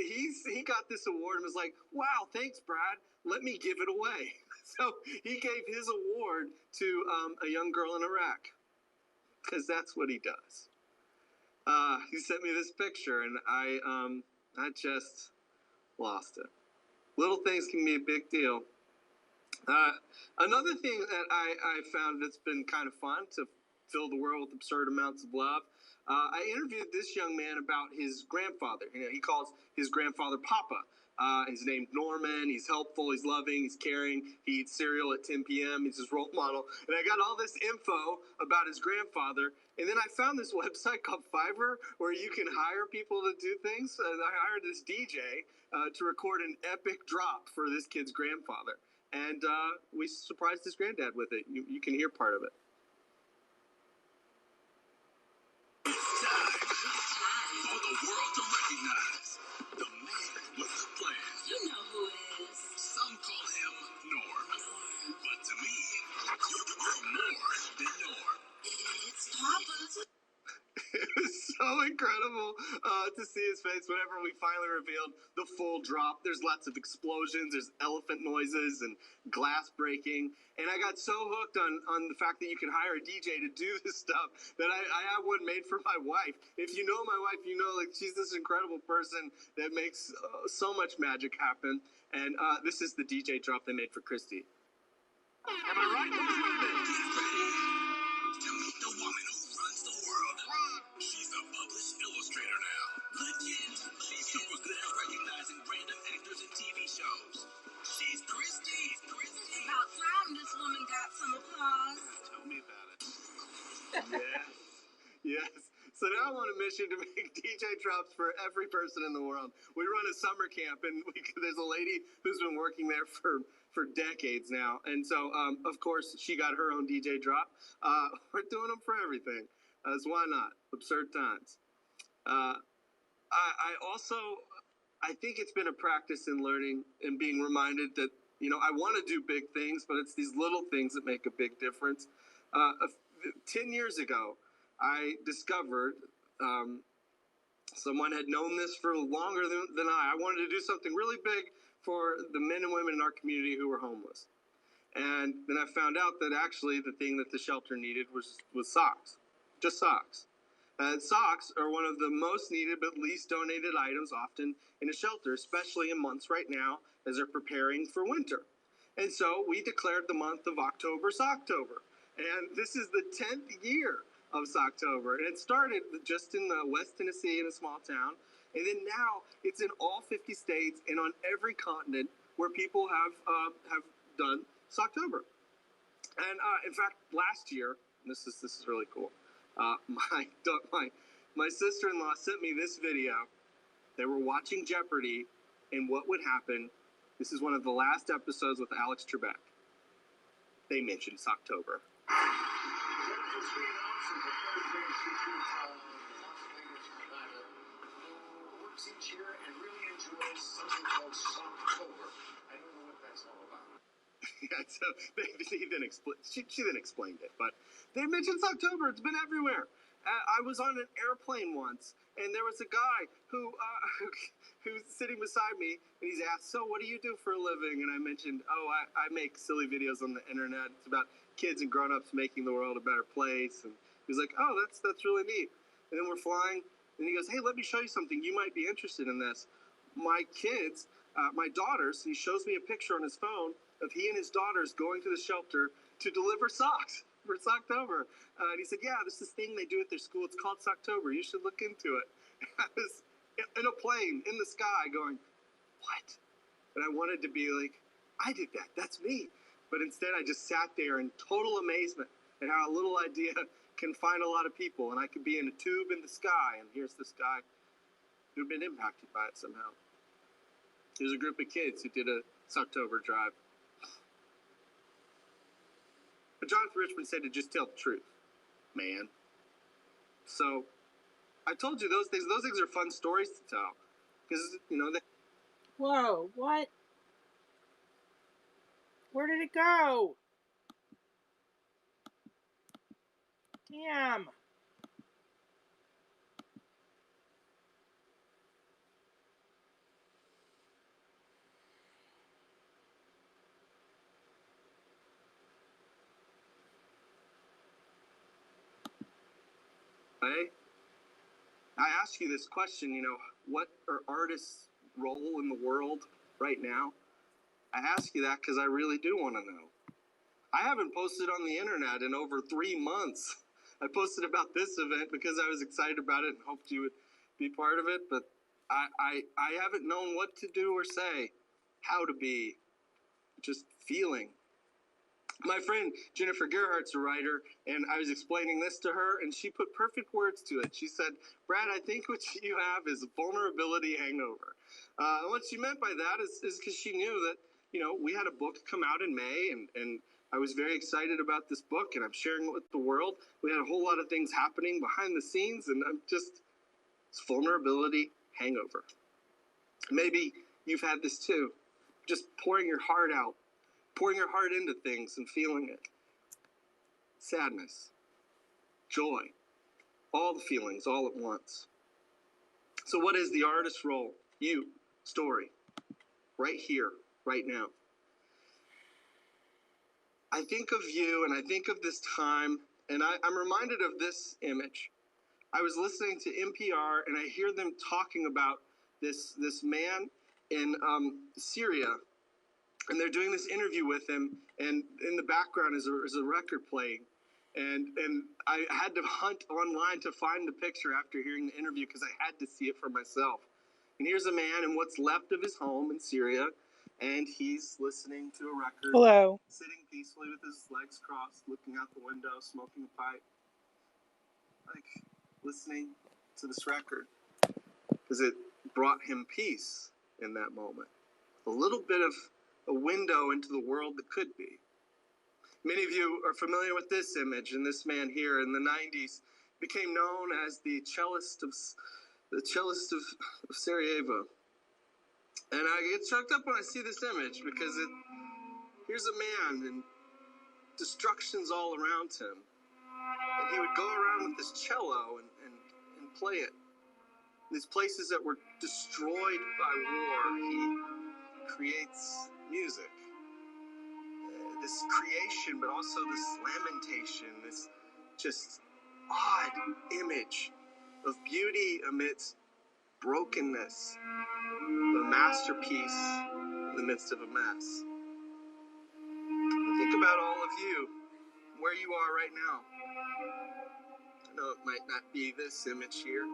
he got this award and was like, wow, thanks, Brad. Let me give it away. So he gave his award to a young girl in Iraq because that's what he does. He sent me this picture and I just lost it. Little things can be a big deal. Another thing that I found that's been kind of fun to fill the world with absurd amounts of love. I interviewed this young man about his grandfather. He calls his grandfather Papa. He's named Norman. He's helpful. He's loving. He's caring. He eats cereal at 10 p.m. He's his role model. And I got all this info about his grandfather. And then I found this website called Fiverr where you can hire people to do things. I hired this DJ to record an epic drop for this kid's grandfather. And we surprised his granddad with it. You can hear part of it. It's time for the world to recognize the man with the plan. You know who it is. Some call him Norm. But to me, you're more than Norm. It's Papa. It was so incredible to see his face whenever we finally revealed the full drop. There's lots of explosions, there's elephant noises and glass breaking. And I got so hooked on the fact that you can hire a DJ to do this stuff that I have one made for my wife. If you know my wife, she's this incredible person that makes so much magic happen. And this is the DJ drop they made for Christy. Am I right? To meet the woman who runs the world. She's a published illustrator now. Legend. She's super good at recognizing random actors and TV shows. She's Christy. About time this woman got some applause. Tell me about it. Yes. So now I'm on a mission to make DJ drops for every person in the world. We run a summer camp, and there's a lady who's been working there for decades now. And so, of course, she got her own DJ drop. We're doing them for everything. So why not? Absurd times. I think it's been a practice in learning and being reminded that, I want to do big things, but it's these little things that make a big difference. 10 years ago, I discovered someone had known this for longer than I. I wanted to do something really big for the men and women in our community who were homeless. And then I found out that actually the thing that the shelter needed was socks, just socks. And socks are one of the most needed but least donated items often in a shelter, especially in months right now as they're preparing for winter. And so we declared the month of October Socktober. And this is the 10th year of Socktober. And it started just in West Tennessee in a small town. And then now it's in all 50 states and on every continent where people have done Socktober. And in fact, last year, this is really cool. My sister-in-law sent me this video. They were watching Jeopardy, and what would happen? This is one of the last episodes with Alex Trebek. They mentioned Socktober. Each year and really enjoys something called Socktober. I don't know what that's all about. Yeah, so she then explained it, but they mentioned Socktober. It's been everywhere. I was on an airplane once, and there was a guy who's sitting beside me, and he's asked, "So, what do you do for a living?" And I mentioned, I make silly videos on the internet. It's about kids and grown-ups making the world a better place. And he was like, "Oh, that's really neat." And then we're flying, and he goes, "Hey, let me show you something. You might be interested in this. My kids my daughters, he shows me a picture on his phone of he and his daughters going to the shelter to deliver socks for Socktober. And he said, yeah, there's this thing they do at their school. It's called Socktober. You should look into it. I was in a plane in the sky going, what? And I wanted to be like, I did that. That's me. But instead, I just sat there in total amazement at how a little idea can find a lot of people. And I could be in a tube in the sky, and here's this guy who'd been impacted by it somehow. There's a group of kids who did a Socktober drive. But Jonathan Richman said to just tell the truth, man. So I told you those things are fun stories to tell. Because, Whoa, what? Where did it go? Damn. I ask you this question, what are artists' role in the world right now? I ask you that because I really do want to know. I haven't posted on the internet in over 3 months. I posted about this event because I was excited about it and hoped you would be part of it, but I haven't known what to do or say, how to be, just feeling. My friend Jennifer Gerhardt's a writer, and I was explaining this to her, and she put perfect words to it. She said, Brad, I think what you have is a vulnerability hangover. What she meant by that is because she knew that, we had a book come out in May, and I was very excited about this book, and I'm sharing it with the world. We had a whole lot of things happening behind the scenes, and it's vulnerability hangover. Maybe you've had this too, just pouring your heart out. Pouring your heart into things and feeling it. Sadness, joy, all the feelings all at once. So what is the artist's role? You, story, right here, right now. I think of you and I think of this time, and I'm reminded of this image. I was listening to NPR and I hear them talking about this man in Syria. And they're doing this interview with him, and in the background is a record playing. And I had to hunt online to find the picture after hearing the interview because I had to see it for myself. And here's a man in what's left of his home in Syria, and he's listening to a record. Hello. Sitting peacefully with his legs crossed, looking out the window, smoking a pipe. Like, listening to this record. Because it brought him peace in that moment. A little bit of a window into the world that could be. Many of you are familiar with this image, and this man here in the 90s became known as the cellist of Sarajevo. And I get choked up when I see this image because here's a man and destruction's all around him. And he would go around with this cello and play it. These places that were destroyed by war, he creates music. This creation, but also this lamentation, this just odd image of beauty amidst brokenness, a masterpiece in the midst of a mess. Think about all of you, where you are right now. I know it might not be this image here.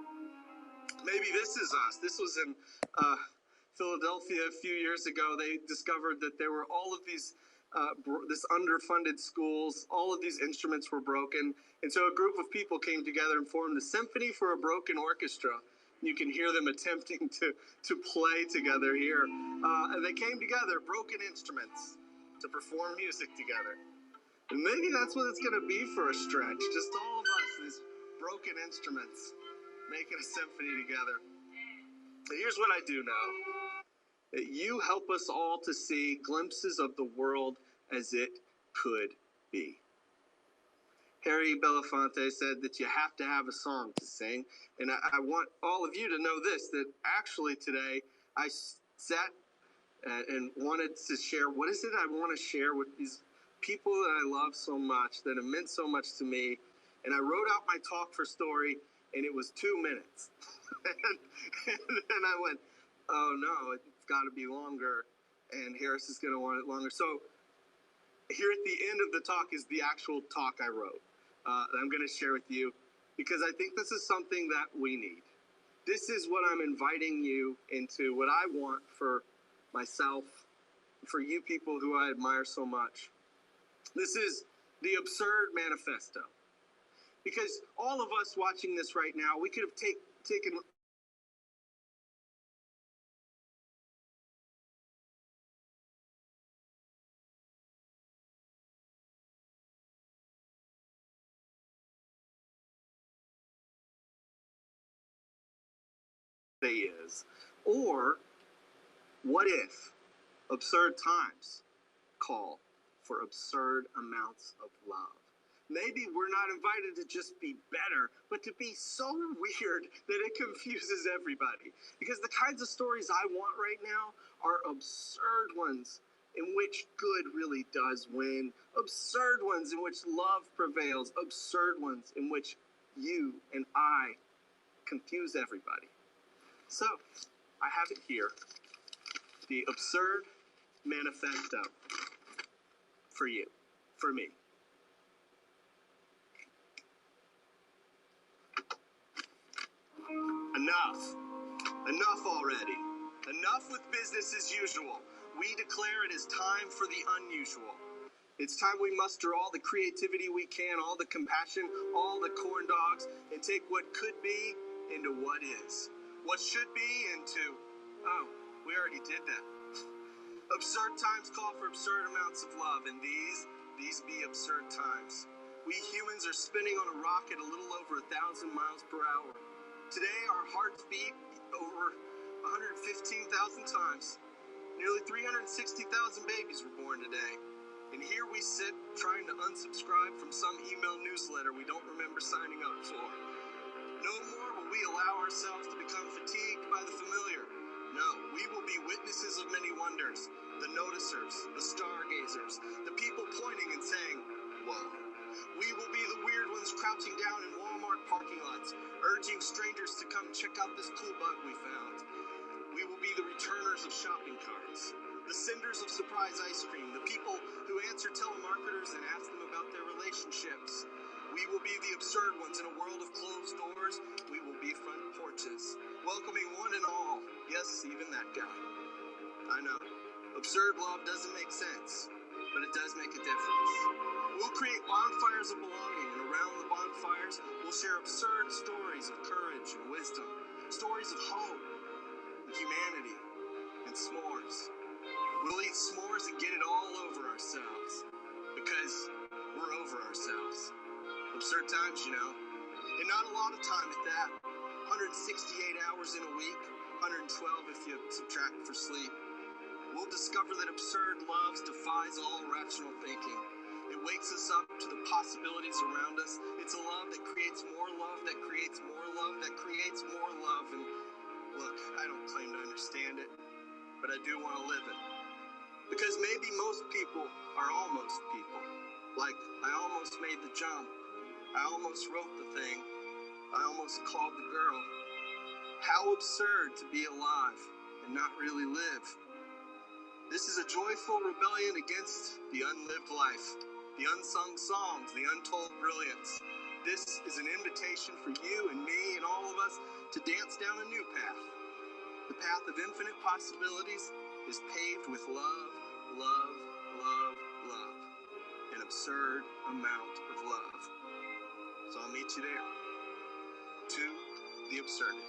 Maybe this is us. This was in Philadelphia a few years ago. They discovered that there were all of these this underfunded schools, all of these instruments were broken. And so a group of people came together and formed the Symphony for a Broken Orchestra. You can hear them attempting to play together here. And they came together, broken instruments, to perform music together. And maybe that's what it's going to be for a stretch. Just all of us, these broken instruments, making a symphony together. And here's what I do know. That you help us all to see glimpses of the world as it could be. Harry Belafonte said that you have to have a song to sing. And I want all of you to know this, that actually today I sat and wanted to share, what is it I want to share with these people that I love so much, that have meant so much to me. And I wrote out my talk for story, and it was 2 minutes. and I went, oh no, it's got to be longer, and Harris is going to want it longer. So here at the end of the talk is the actual talk I wrote that I'm going to share with you, because I think this is something that we need. This is what I'm inviting you into, what I want for myself, for you people who I admire so much. This is the Absurd Manifesto. Because all of us watching this right now, we could have taken is, or what if absurd times call for absurd amounts of love? Maybe we're not invited to just be better, but to be so weird that it confuses everybody. Because the kinds of stories I want right now are absurd ones in which good really does win, absurd ones in which love prevails, absurd ones in which you and I confuse everybody. So, I have it here, the Absurd Manifesto for you, for me. Enough already. Enough with business as usual. We declare it is time for the unusual. It's time we muster all the creativity we can, all the compassion, all the corn dogs, and take what could be into what is. What should be into, oh, we already did that. Absurd times call for absurd amounts of love, and these be absurd times. We humans are spinning on a rocket a little over 1,000 miles per hour. Today, our hearts beat over 115,000 times. Nearly 360,000 babies were born today. And here we sit trying to unsubscribe from some email newsletter we don't remember signing up for. No more will we allow ourselves to become fatigued by the familiar. No, we will be witnesses of many wonders. The noticers, the stargazers, the people pointing and saying, whoa. We will be the weird ones crouching down in Walmart parking lots, urging strangers to come check out this cool bug we found. We will be the returners of shopping carts, the senders of surprise ice cream, the people who answer telemarketers and ask them about their relationships. We will be the absurd ones in a world of closed doors. We will be front porches, welcoming one and all. Yes, even that guy. I know, absurd love doesn't make sense, but it does make a difference. We'll create bonfires of belonging, and around the bonfires, we'll share absurd stories of courage and wisdom, stories of hope, and humanity, and s'mores. We'll eat s'mores and get it all over ourselves, because we're over ourselves. Absurd times, you know, and not a lot of time at that. 168 hours in a week, 112 if you subtract for sleep. We'll discover that absurd love defies all rational thinking. It wakes us up to the possibilities around us. It's a love that creates more love, that creates more love, that creates more love. And look, I don't claim to understand it, but I do want to live it. Because maybe most people are almost people. Like, I almost made the jump. I almost wrote the thing. I almost called the girl. How absurd to be alive and not really live. This is a joyful rebellion against the unlived life, the unsung songs, the untold brilliance. This is an invitation for you and me and all of us to dance down a new path. The path of infinite possibilities is paved with love, love, love, love. An absurd amount of love. So I'll meet you there. To the absurdity.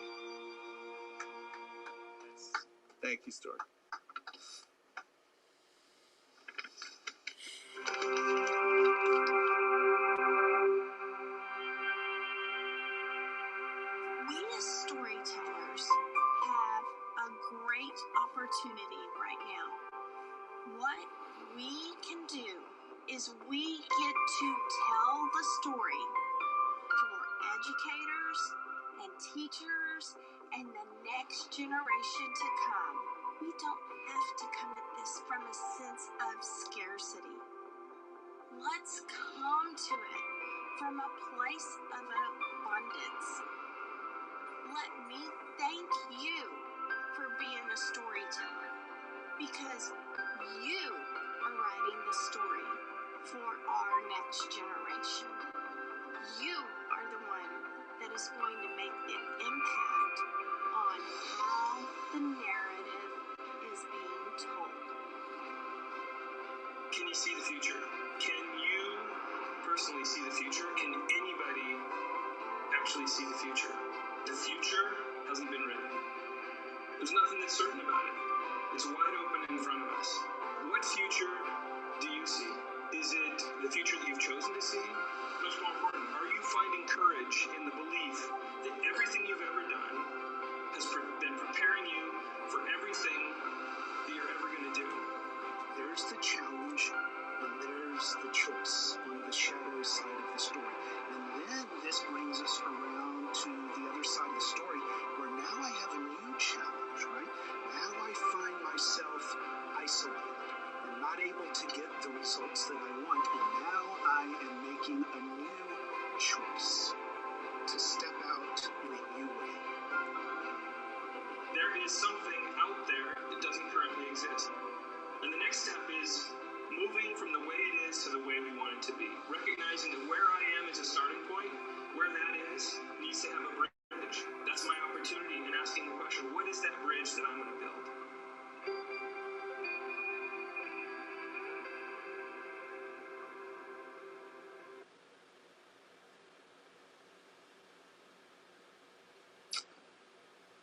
Thank you, Stork. We as storytellers have a great opportunity right now. What we can do is we get to tell the story for educators and teachers and the next generation to come. We don't have to come at this from a sense of scarcity. Let's come to it from a place of abundance. Let me thank you for being a storyteller. because you are writing the story for our next generation. You are the one that is going to make the impact on how the narrative is being told. Can you see the future? Can you personally see the future? Can anybody actually see the future? The future hasn't been written. There's nothing that's certain about it. It's wide open in front of us. What future do you see? Is it the future that you've chosen to see? What's more important, are you finding courage in the belief that everything you've ever done has been preparing you for everything that you're ever going to do? There's the challenge, and there's the choice on the shadow side of the story. And then this brings us around to the other side of the story, where now I have a new challenge, right? Now I find myself isolated and not able to get the results that I want. And now I am making a new choice to step out in a new way. There is something out there that doesn't currently exist. And the next step is moving from the way it is to the way we want it to be. Recognizing that where I am is a starting point, where that is needs to have a bridge. That's my opportunity, and asking the question, what is that bridge that I'm going to build?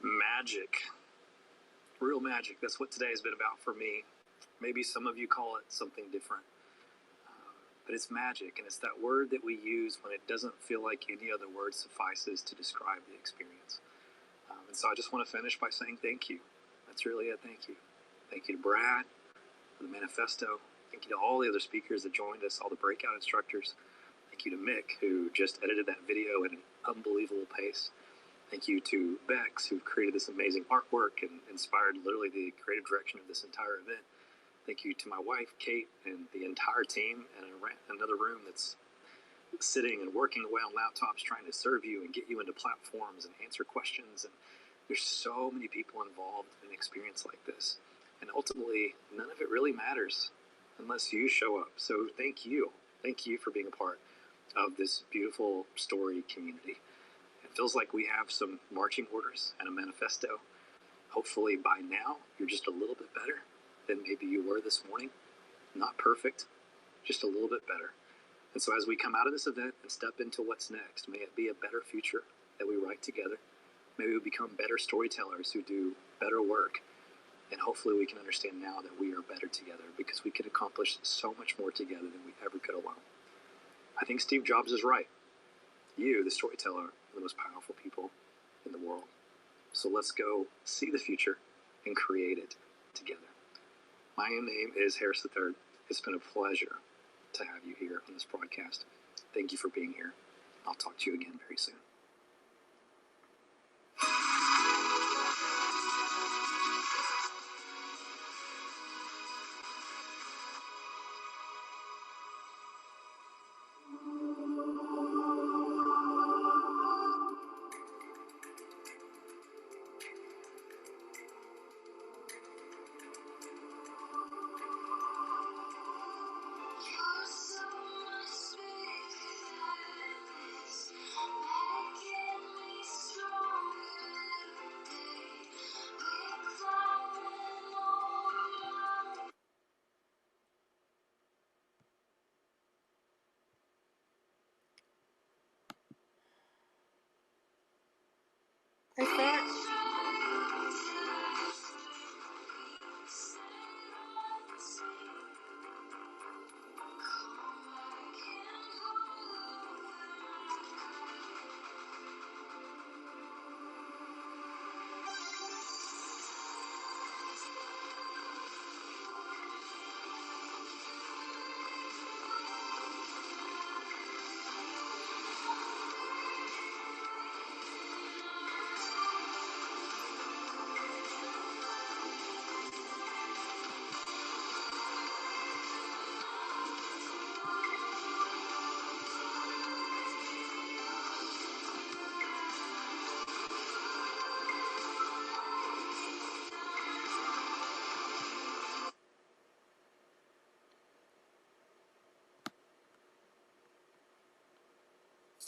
Magic. Real magic. That's what today has been about for me. Maybe some of you call it something different. But it's magic, and it's that word that we use when it doesn't feel like any other word suffices to describe the experience. And so I just want to finish by saying thank you. That's really a thank you. Thank you to Brad for the manifesto. Thank you to all the other speakers that joined us, all the breakout instructors. Thank you to Mick, who just edited that video at an unbelievable pace. Thank you to Bex, who created this amazing artwork and inspired literally the creative direction of this entire event. Thank you to my wife, Kate, and the entire team, and another room that's sitting and working away on laptops trying to serve you and get you into platforms and answer questions. And there's so many people involved in an experience like this. And ultimately, none of it really matters unless you show up. So thank you. Thank you for being a part of this beautiful story community. It feels like we have some marching orders and a manifesto. Hopefully by now, you're just a little bit better than maybe you were this morning. Not perfect, just a little bit better. And so as we come out of this event and step into what's next, may it be a better future that we write together. May we become better storytellers who do better work. And hopefully we can understand now that we are better together, because we can accomplish so much more together than we ever could alone. I think Steve Jobs is right. You, the storyteller, are the most powerful people in the world. So let's go see the future and create it together. My name is Harris III. It's been a pleasure to have you here on this broadcast. Thank you for being here. I'll talk to you again very soon. You're so much bigger than this.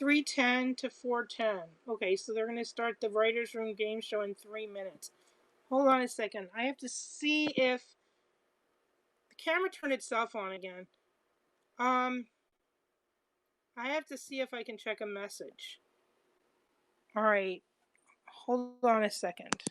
3:10 to 4:10. Okay, so they're going to start the Writers' Room game show in 3 minutes. Hold on a second. I have to see if the camera turned itself on again. I have to see if I can check a message. All right. Hold on a second.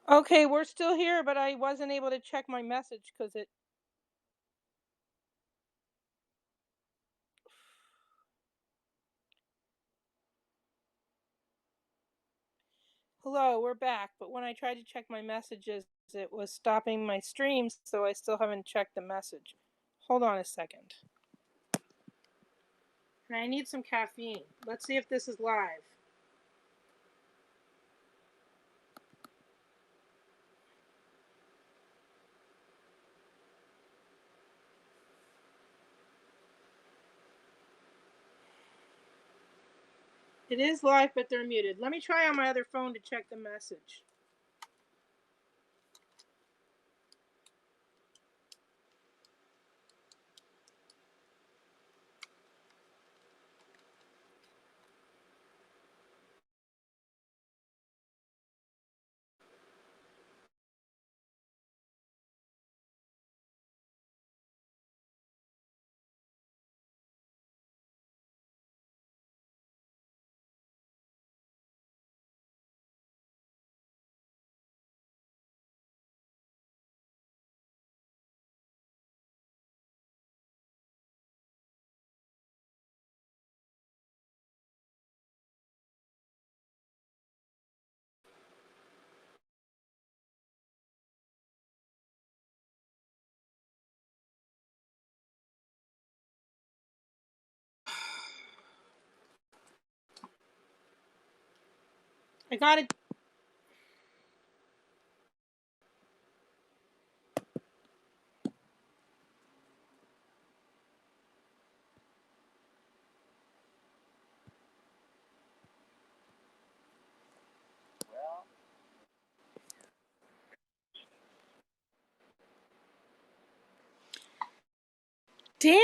Okay, we're still here, but I wasn't able to check my message because it... Hello, we're back, but when I tried to check my messages, it was stopping my stream, so I still haven't checked the message. Hold on a second. And I need some caffeine. Let's see if this is live. It is live, but they're muted. Let me try on my other phone to check the message. I got it. Damn.